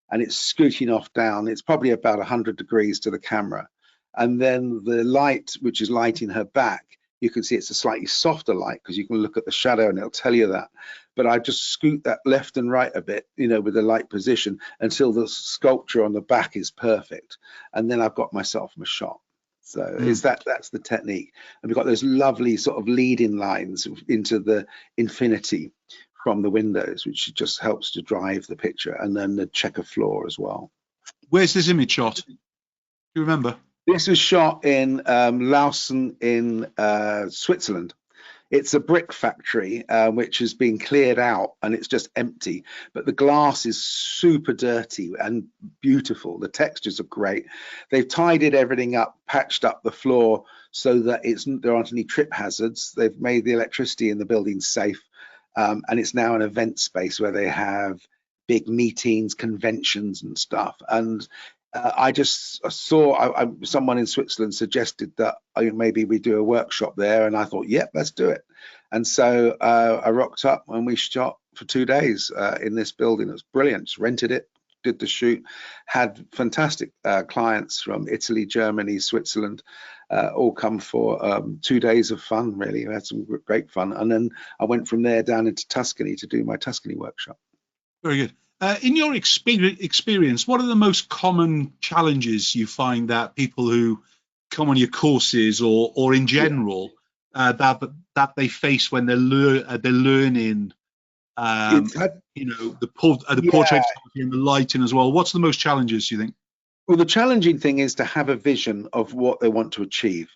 and it's scooting off down. It's probably about 100 degrees to the camera. And then the light, which is lighting her back, you can see it's a slightly softer light, because you can look at the shadow and it'll tell you that. But I just scoot that left and right a bit, with the light position, until the sculpture on the back is perfect. And then I've got myself my shot. So that's the technique. And we've got those lovely sort of leading lines into the infinity from the windows, which just helps to drive the picture, and then the checker floor as well. Where's this image shot? Do you remember? This was shot in Lausanne in Switzerland. It's a brick factory which has been cleared out, and it's just empty, but the glass is super dirty and beautiful. The textures are great. They've tidied everything up, patched up the floor so that there aren't any trip hazards. They've made the electricity in the building safe, and it's now an event space where they have big meetings, conventions and stuff. And I just saw someone in Switzerland suggested that maybe we do a workshop there, and I thought, yep, let's do it. And so I rocked up and we shot for 2 days in this building. It was brilliant. Just rented it, did the shoot, had fantastic clients from Italy, Germany, Switzerland, all come for 2 days of fun, really. We had some great fun. And then I went from there down into Tuscany to do my Tuscany workshop. Very good. In your experience, what are the most common challenges you find that people who come on your courses or in general that they face when they're learning, the portrait and the lighting as well? What's the most challenges, you think? Well, the challenging thing is to have a vision of what they want to achieve.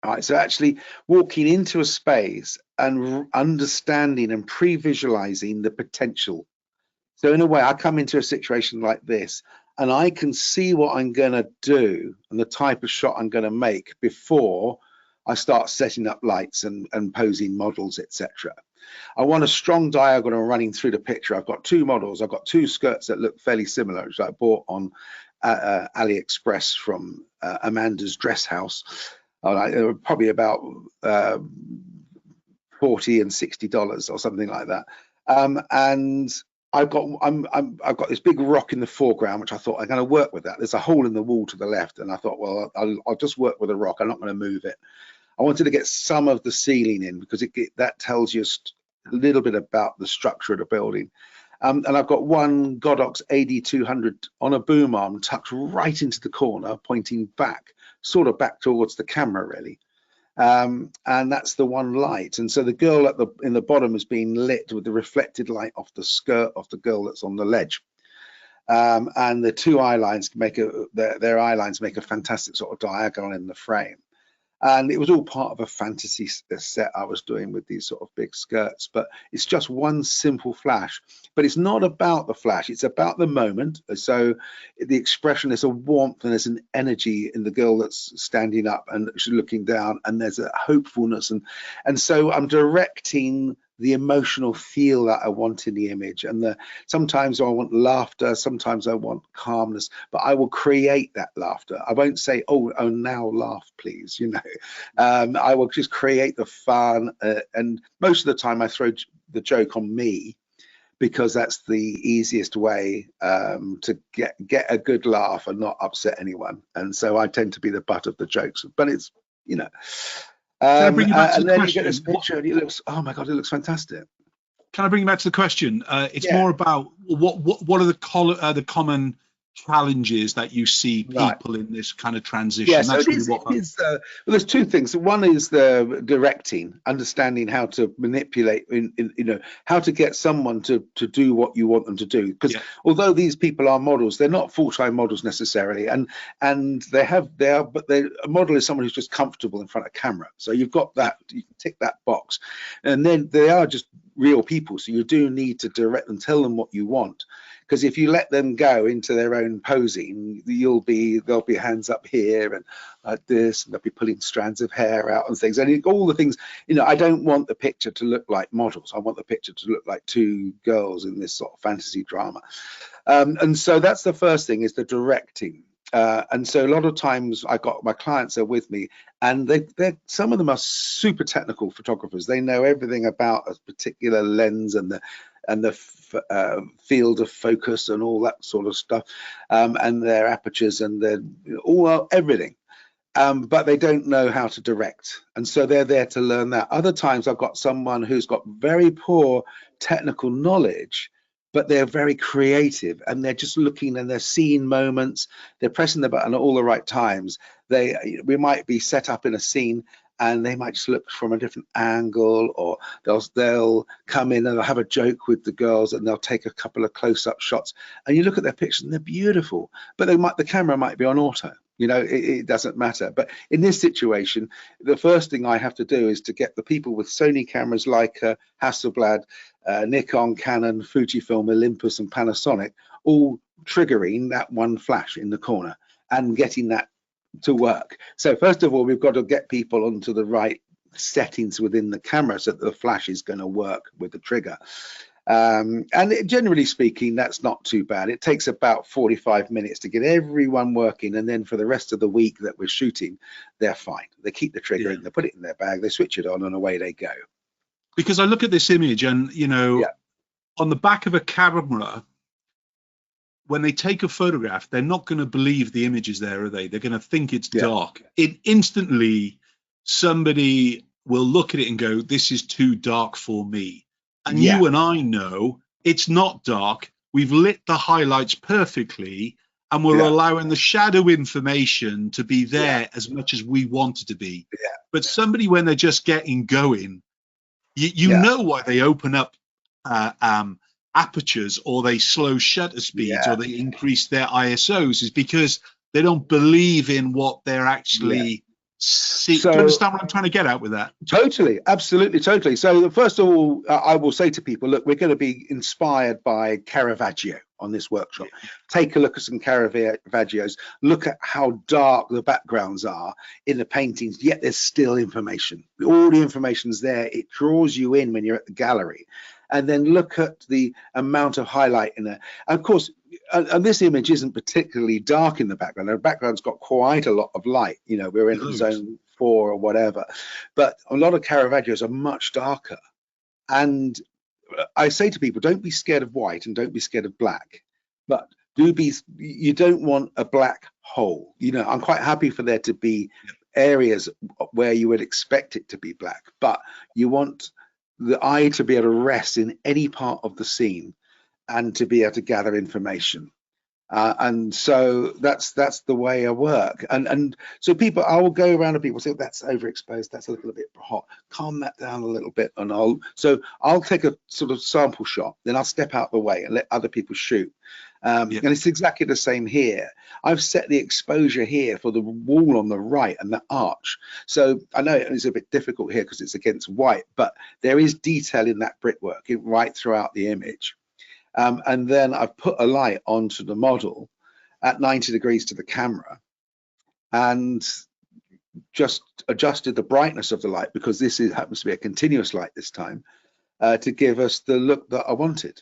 All right, so actually walking into a space and understanding and pre-visualizing the potential. So in a way, I come into a situation like this and I can see what I'm going to do and the type of shot I'm going to make before I start setting up lights and posing models, etc. I want a strong diagram running through the picture. I've got two models. I've got two skirts that look fairly similar, which I bought on AliExpress from Amanda's Dress House. They were probably about $40 and $60 or something like that. And I've got this big rock in the foreground, which I thought I'm going to work with that. There's a hole in the wall to the left, and I thought, well, I'll just work with a rock. I'm not going to move it. I wanted to get some of the ceiling in because that tells you a little bit about the structure of the building. And I've got one Godox AD200 on a boom arm tucked right into the corner, pointing back, sort of back towards the camera, really. And that's the one light. And so the girl in the bottom is being lit with the reflected light off the skirt of the girl that's on the ledge. and the two eye lines make their eye lines make a fantastic sort of diagonal in the frame. And it was all part of a fantasy set I was doing with these sort of big skirts. But it's just one simple flash. But it's not about the flash. It's about the moment. So the expression, there's a warmth and there's an energy in the girl that's standing up and she's looking down, and there's a hopefulness. And so I'm directing the emotional feel that I want in the image. And sometimes I want laughter, sometimes I want calmness, but I will create that laughter. I won't say, oh now laugh please, you know. I will just create the fun, and most of the time I throw the joke on me, because that's the easiest way to get a good laugh and not upset anyone. And so I tend to be the butt of the jokes, but it's, you know. Can I bring you back to and the then question? You get this picture and it looks, oh my god, it looks fantastic. Can I bring you back to the question? It's more about what are the common challenges that you see people in this kind of transition? Yeah, That's so really what. well, there's two things. One is the directing, understanding how to manipulate, you know, how to get someone to do what you want them to do. Because although these people are models, they're not full-time models necessarily, and but a model is someone who's just comfortable in front of camera. So you've got that, you can tick that box, and then they are just real people. So you do need to direct them, tell them what you want. Because if you let them go into their own posing, they'll be hands up here and like this, and they'll be pulling strands of hair out and things. And all the things, you know, I don't want the picture to look like models. I want the picture to look like two girls in this sort of fantasy drama. And so that's the first thing, is the directing. And so a lot of times I got my clients are with me, and they're some of them are super technical photographers. They know everything about a particular lens and the field of focus and all that sort of stuff, and their apertures and their everything. But they don't know how to direct, and so they're there to learn that. Other times I've got someone who's got very poor technical knowledge, but they're very creative, and they're just looking and they're seeing moments. They're pressing the button at all the right times. We might be set up in a scene, and they might just look from a different angle, or they'll come in and they'll have a joke with the girls, and they'll take a couple of close-up shots, and you look at their pictures and they're beautiful, but the camera might be on auto. You know, it doesn't matter. But in this situation, the first thing I have to do is to get the people with Sony cameras like Hasselblad, Nikon, Canon, Fujifilm, Olympus, and Panasonic, all triggering that one flash in the corner and getting that to work. So first of all, we've got to get people onto the right settings within the camera so that the flash is going to work with the trigger. Generally speaking, that's not too bad. It takes about 45 minutes to get everyone working, and then for the rest of the week that we're shooting, they're fine. They keep the trigger in, they put it in their bag, they switch it on, and away they go. Because I look at this image, and you know, on the back of a camera, when they take a photograph, they're not going to believe the image is there, are they? They're going to think it's dark. Instantly, somebody will look at it and go, "This is too dark for me." And you and I know it's not dark. We've lit the highlights perfectly, and we're allowing the shadow information to be there as much as we want it to be. But somebody, when they're just getting going, you know why they open up apertures, or they slow shutter speeds, or they increase their ISOs, is because they don't believe in what they're actually see. Do you understand what I'm trying to get at with that? Totally, absolutely, totally. So first of all, I will say to people, look, we're going to be inspired by Caravaggio on this workshop. Take a look at some Caravaggios. Look at how dark the backgrounds are in the paintings, yet there's still information. All the information's there. It draws you in when you're at the gallery. And then look at the amount of highlight in there. And of course, and this image isn't particularly dark in the background. The background's got quite a lot of light. You know, we're in zone 4 or whatever. But a lot of Caravaggios are much darker. And I say to people, don't be scared of white and don't be scared of black. But you don't want a black hole. You know, I'm quite happy for there to be areas where you would expect it to be black. But you want the eye to be able to rest in any part of the scene and to be able to gather information. And so that's the way I work. And so people, I will go around and people say, that's overexposed, that's a little bit hot, calm that down a little bit. And I'll take a sort of sample shot, then I'll step out the way and let other people shoot. Yeah. And it's exactly the same here. I've set the exposure here for the wall on the right and the arch. So I know it's a bit difficult here because it's against white, but there is detail in that brickwork right throughout the image. And then I've put a light onto the model at 90 degrees to the camera and just adjusted the brightness of the light, because happens to be a continuous light this time, to give us the look that I wanted.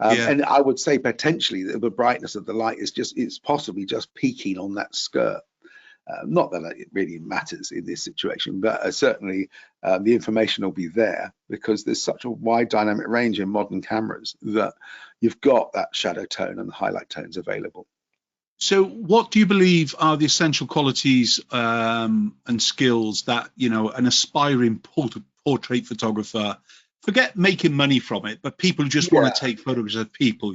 And I would say potentially the brightness of the light it's possibly just peaking on that skirt. Not that it really matters in this situation, but certainly the information will be there, because there's such a wide dynamic range in modern cameras that you've got that shadow tone and the highlight tones available. So what do you believe are the essential qualities and skills that, an aspiring portrait photographer, forget making money from it, but people who just want to take photographs of people,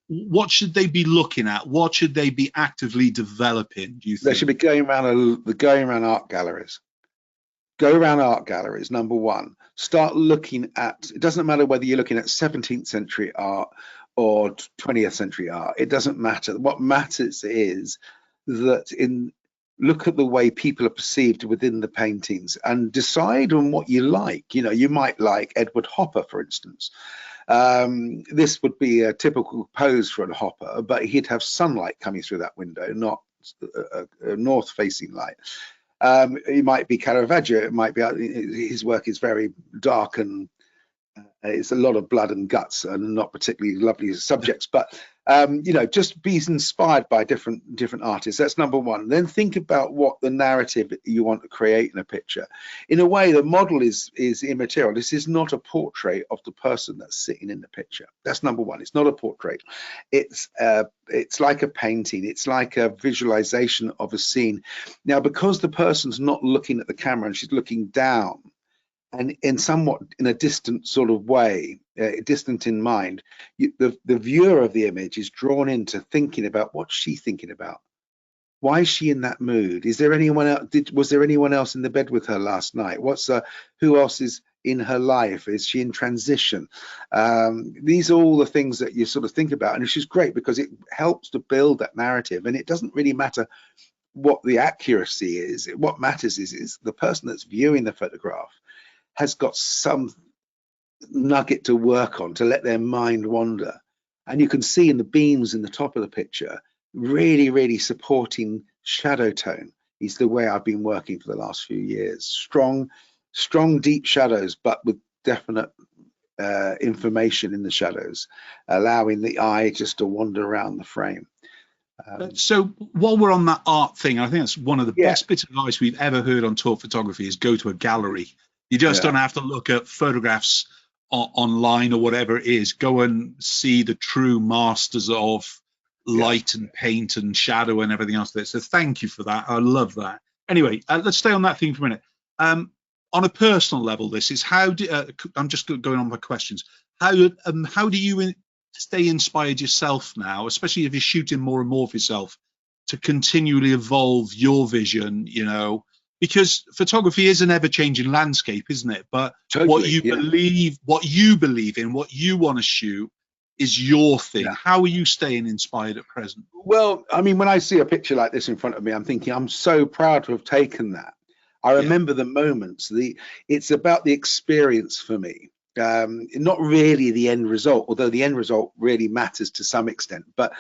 what should they be looking at? What should they be actively developing, do you think? They should be going around art galleries. Go around art galleries, number one. Start looking at, it doesn't matter whether you're looking at 17th century art or 20th century art. It doesn't matter. What matters is that look at the way people are perceived within the paintings and decide on what you like. You might like Edward Hopper, for instance. This would be a typical pose for a Hopper, but he'd have sunlight coming through that window, not a north-facing light. He might be Caravaggio. It might be his work is very dark and it's a lot of blood and guts and not particularly lovely subjects. But just be inspired by different artists. That's number one. Then think about what the narrative you want to create in a picture. In a way, the model is immaterial. This is not a portrait of the person that's sitting in the picture. That's number one. It's not a portrait. It's like a painting. It's like a visualization of a scene. Now, because the person's not looking at the camera and she's looking down, and in a distant sort of way, distant in mind, the viewer of the image is drawn into thinking about what's she thinking about. Why is she in that mood? Is there anyone else? Was there anyone else in the bed with her last night? Who else is in her life? Is she in transition? These are all the things that you sort of think about, and it's just great because it helps to build that narrative. And it doesn't really matter what the accuracy is. What matters is the person that's viewing the photograph has got some nugget to work on to let their mind wander. And you can see in the beams in the top of the picture, really, really supporting shadow tone is the way I've been working for the last few years. Strong, deep shadows, but with definite information in the shadows, allowing the eye just to wander around the frame. So while we're on that art thing, I think that's one of the best bits of advice we've ever heard on Talk Photography is go to a gallery. You just don't have to look at photographs online or whatever it is. Go and see the true masters of light and paint and shadow and everything else there. So thank you for that. I love that. Anyway, let's stay on that theme for a minute. On a personal level, this is I'm just going on my questions. How do you stay inspired yourself now, especially if you're shooting more and more of yourself, to continually evolve your vision, because photography is an ever-changing landscape, isn't it? But totally, what you believe in, what you want to shoot is your thing. Yeah. How are you staying inspired at present? Well, I mean, when I see a picture like this in front of me, I'm thinking I'm so proud to have taken that. I remember the moments. It's about the experience for me. Not really the end result, although the end result really matters to some extent, but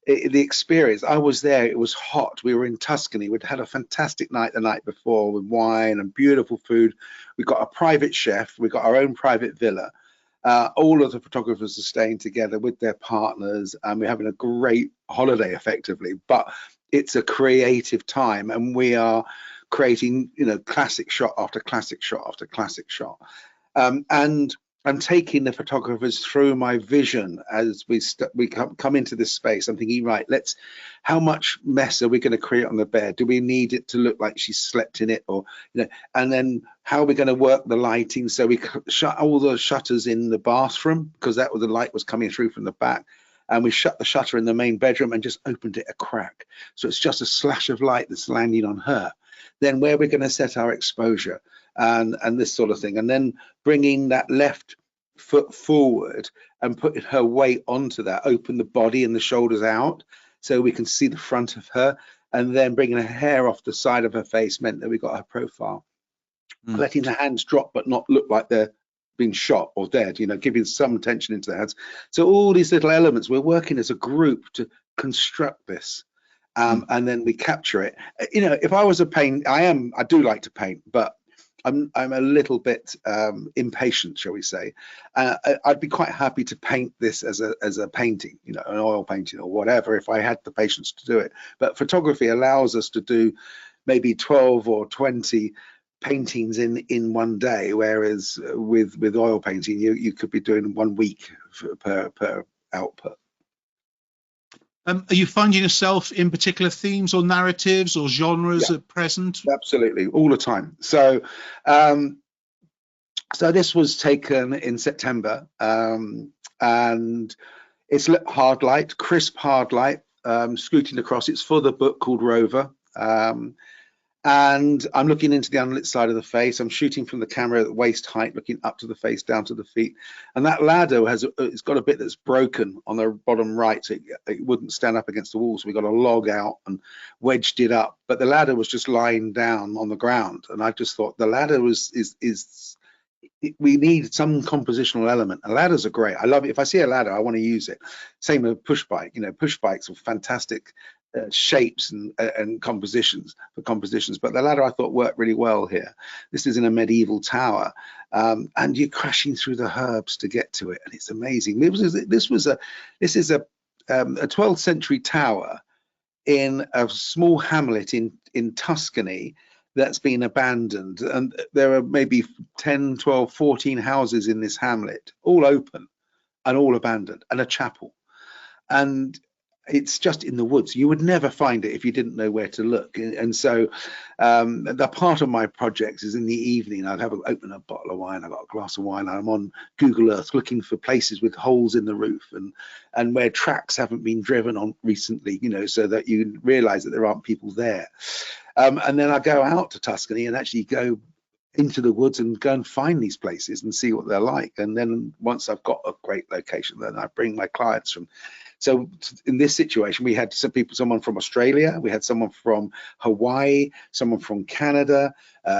the experience. I was there, it was hot, we were in Tuscany, we'd had a fantastic night the night before with wine and beautiful food. We got a private chef, we got our own private villa. All of the photographers are staying together with their partners, and we're having a great holiday effectively, but it's a creative time, and we are creating, classic shot after classic shot after classic shot. And I'm taking the photographers through my vision as we come into this space. I'm thinking, right, how much mess are we going to create on the bed? Do we need it to look like she slept in it, or and then how are we going to work the lighting? So we shut all the shutters in the bathroom because the light was coming through from the back, and we shut the shutter in the main bedroom and just opened it a crack, so it's just a slash of light that's landing on her. Then where we're going to set our exposure and this sort of thing, and then bringing that left foot forward and putting her weight onto that, open the body and the shoulders out so we can see the front of her, and then bringing her hair off the side of her face meant that we got her profile. Letting the hands drop but not look like they're being shot or dead, you know, giving some tension into the hands. So all these little elements, we're working as a group to construct this. And then we capture it. You know, if I was a paint, I do like to paint, but I'm a little bit impatient, shall we say. I'd be quite happy to paint this as a painting, you know, an oil painting or whatever, if I had the patience to do it. But photography allows us to do maybe 12 or 20 paintings in one day, whereas with oil painting you could be doing 1 week per output. Are you finding yourself in particular themes or narratives or genres at present? Absolutely, all the time. So so this was taken in September, and it's hard light, crisp hard light, scooting across. It's for the book called Rover. And I'm looking into the unlit side of the face. I'm shooting from the camera at waist height, looking up to the face, down to the feet. And that ladder it's got a bit that's broken on the bottom right, so it wouldn't stand up against the wall. So we got a log out and wedged it up. But the ladder was just lying down on the ground, and I just thought the ladder we need some compositional element. And ladders are great. I love it. If I see a ladder, I want to use it. Same with push bike. You know, push bikes are fantastic shapes and compositions, but the ladder I thought worked really well here. This is in a medieval tower, and you're crashing through the herbs to get to it, and it's amazing. This is a 12th century tower in a small hamlet in Tuscany that's been abandoned, and there are maybe 10, 12, 14 houses in this hamlet, all open and all abandoned, and a chapel. And it's just in the woods. You would never find it if you didn't know where to look. And so the part of my projects is in the evening. I'd open a bottle of wine, I've got a glass of wine, and I'm on Google Earth looking for places with holes in the roof and where tracks haven't been driven on recently, you know, so that you realize that there aren't people there. And then I go out to Tuscany and actually go into the woods and go and find these places and see what they're like. And then once I've got a great location, then I bring my clients from. So in this situation, we had someone from Australia, we had someone from Hawaii, someone from Canada,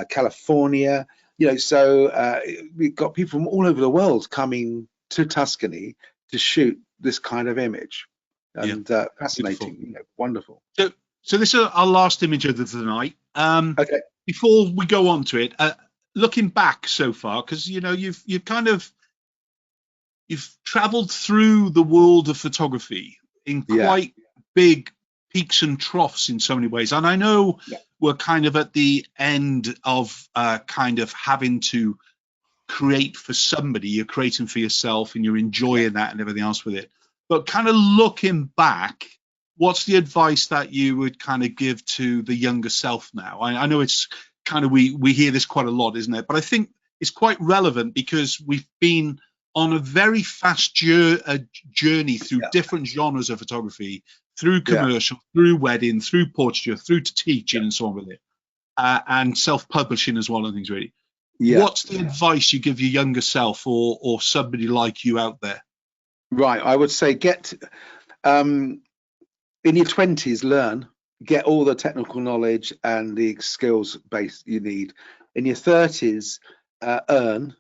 California, you know, so we've got people from all over the world coming to Tuscany to shoot this kind of image. And fascinating, beautiful. You know, wonderful. So this is our last image of the night. Okay. Before we go on to it, looking back so far, because you know you've traveled through the world of photography in quite big peaks and troughs in so many ways. And I know we're kind of at the end of kind of having to create for somebody. You're creating for yourself and you're enjoying that and everything else with it. But kind of looking back, what's the advice that you would kind of give to the younger self now? I know it's kind of, we hear this quite a lot, isn't it? But I think it's quite relevant because we've been on a very fast journey through different genres of photography, through commercial, through wedding, through portraiture, through to teaching and so on with it, and self-publishing as well and things really. What's the advice you give your younger self or somebody like you out there? Right, I would say get in your 20s, get all the technical knowledge and the skills base you need. In your 30s, earn.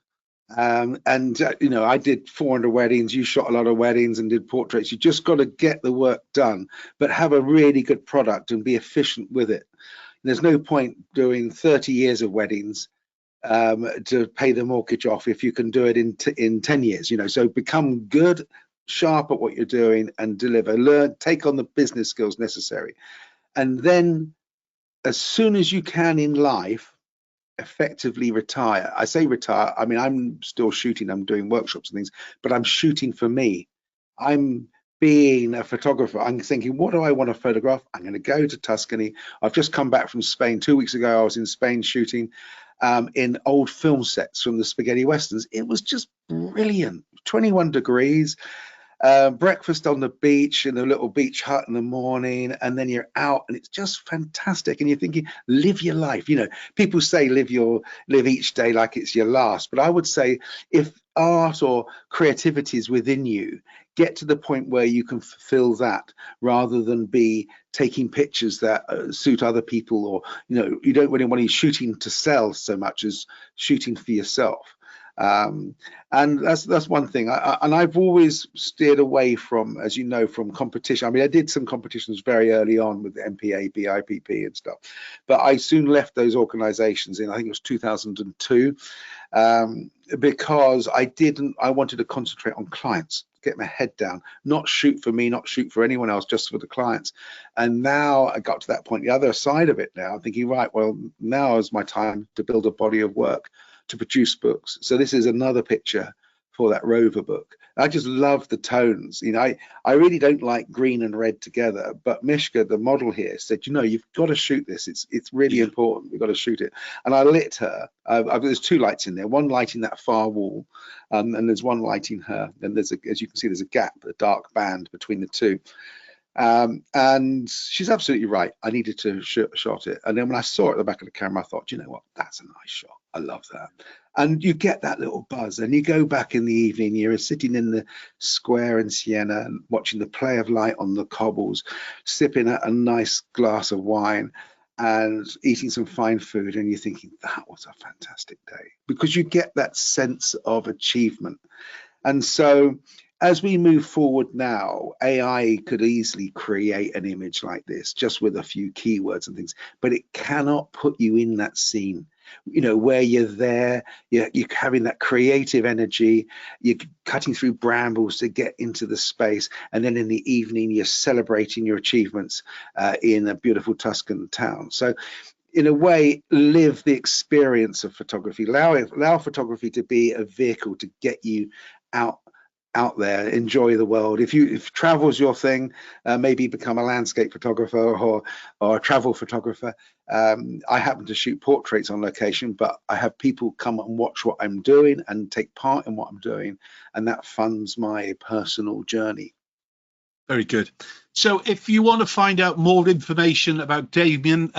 You know, I did 400 weddings, you shot a lot of weddings and did portraits. You just got to get the work done, but have a really good product and be efficient with it. And there's no point doing 30 years of weddings to pay the mortgage off if you can do it in 10 years, you know. So become good, sharp at what you're doing and deliver. Take on the business skills necessary. And then as soon as you can in life, effectively retire. I say retire, I mean, I'm still shooting, I'm doing workshops and things, but I'm shooting for me. I'm being a photographer. I'm thinking, what do I want to photograph? I'm going to go to Tuscany. I've just come back from Spain. 2 weeks ago, I was in Spain shooting in old film sets from the spaghetti westerns. It was just brilliant. 21 degrees. Breakfast on the beach in a little beach hut in the morning, and then you're out and it's just fantastic. And you're thinking, live your life. You know, people say live each day like it's your last, but I would say if art or creativities within you get to the point where you can fulfill that, rather than be taking pictures that suit other people, or you don't really want to be shooting to sell so much as shooting for yourself. And that's one thing. And I've always steered away from, as you know, from competition. I mean, I did some competitions very early on with MPA, BIPP and stuff, but I soon left those organizations in, I think it was 2002, because I wanted to concentrate on clients, get my head down, not shoot for me, not shoot for anyone else, just for the clients. And now I got to that point, the other side of it now, I'm thinking, right, well, now is my time to build a body of work, to produce books. So this is another picture for that Rover book. I just love the tones. I really don't like green and red together, but Mishka, the model here, said, you've got to shoot this. It's really important. We've got to shoot it. And I lit her. There's two lights in there, one lighting that far wall, and there's one lighting her. And as you can see, there's a gap, a dark band between the two. And she's absolutely right. I needed to shot it. And then when I saw it at the back of the camera, I thought, you know what, that's a nice shot. I love that. And you get that little buzz, and you go back in the evening, you're sitting in the square in Siena and watching the play of light on the cobbles, sipping a nice glass of wine and eating some fine food, and you're thinking, that was a fantastic day, because you get that sense of achievement. And so as we move forward now, AI could easily create an image like this just with a few keywords and things, but it cannot put you in that scene, where you're there, you're having that creative energy, you're cutting through brambles to get into the space, and then in the evening you're celebrating your achievements in a beautiful Tuscan town. So in a way, live the experience of photography. Allow photography to be a vehicle to get you out there, enjoy the world. If travel's your thing, maybe become a landscape photographer or a travel photographer. I happen to shoot portraits on location, but I have people come and watch what I'm doing and take part in what I'm doing, and that funds my personal journey. Very good. So if you want to find out more information about Damien,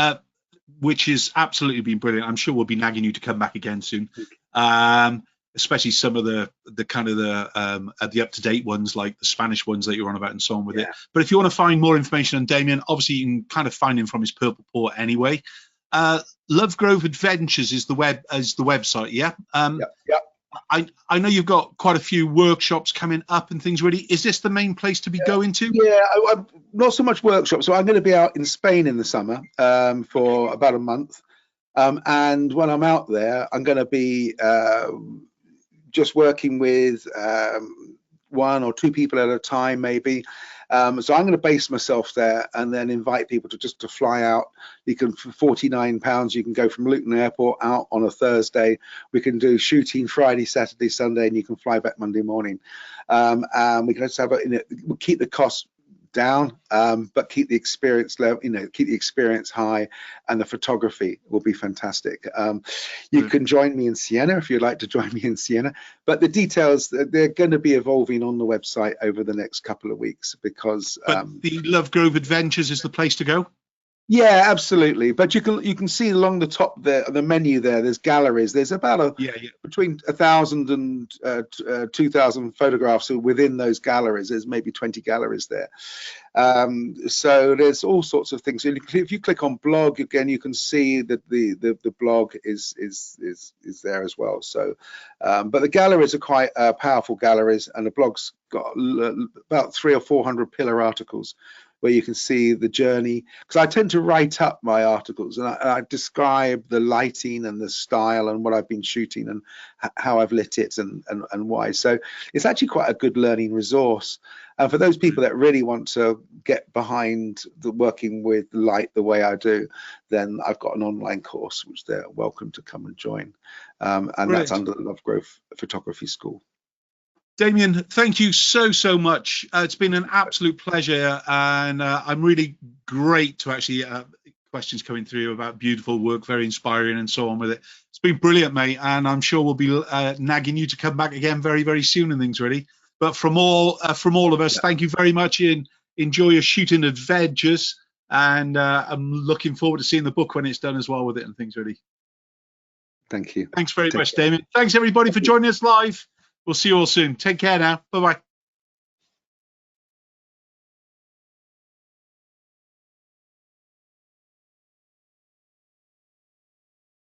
which has absolutely been brilliant, I'm sure we'll be nagging you to come back again soon. Especially some of the kind of the up-to-date ones, like the Spanish ones that you're on about and so on with it. But if you want to find more information on Damien, obviously you can kind of find him from his purple port anyway. Lovegrove Adventures is the website. Yeah. I know you've got quite a few workshops coming up and things. Really, is this the main place to be going to? Yeah, not so much workshops. So I'm going to be out in Spain in the summer for about a month, and when I'm out there, I'm going to be just working with one or two people at a time, maybe. So I'm going to base myself there and then invite people to fly out. You can, for £49, you can go from Luton Airport out on a Thursday. We can do shooting Friday, Saturday, Sunday, and you can fly back Monday morning. And we can just have we'll keep the cost down, but keep the experience level, keep the experience high, and the photography will be fantastic. You can join me in Siena if you'd like to join me in Siena, but the details, they're going to be evolving on the website over the next couple of weeks, because the Lovegrove Adventures is the place to go. Yeah, absolutely. But you can see along the top there, the menu there's galleries. There's about between 1,000 and 2,000 photographs within those galleries. There's maybe 20 galleries there. So there's all sorts of things. If you click on blog again, you can see that the blog is there as well. So, but the galleries are quite powerful galleries, and the blog's got about 300 or 400 pillar articles, where you can see the journey, because I tend to write up my articles, and I describe the lighting and the style and what I've been shooting and how I've lit it and why. So it's actually quite a good learning resource. And for those people that really want to get behind the working with light the way I do, then I've got an online course which they're welcome to come and join. And that's under the Lovegrove Photography School. Damien, thank you so much. It's been an absolute pleasure, and I'm really great to actually questions coming through about beautiful work, very inspiring and so on with it. It's been brilliant, mate, and I'm sure we'll be nagging you to come back again very soon and things, really. But from all of us, thank you very much. Enjoy your shooting adventures, and I'm looking forward to seeing the book when it's done as well with it and things, really. Thank you. Thanks very much, Damien. Thanks everybody for joining us live. We'll see you all soon. Take care now. Bye-bye.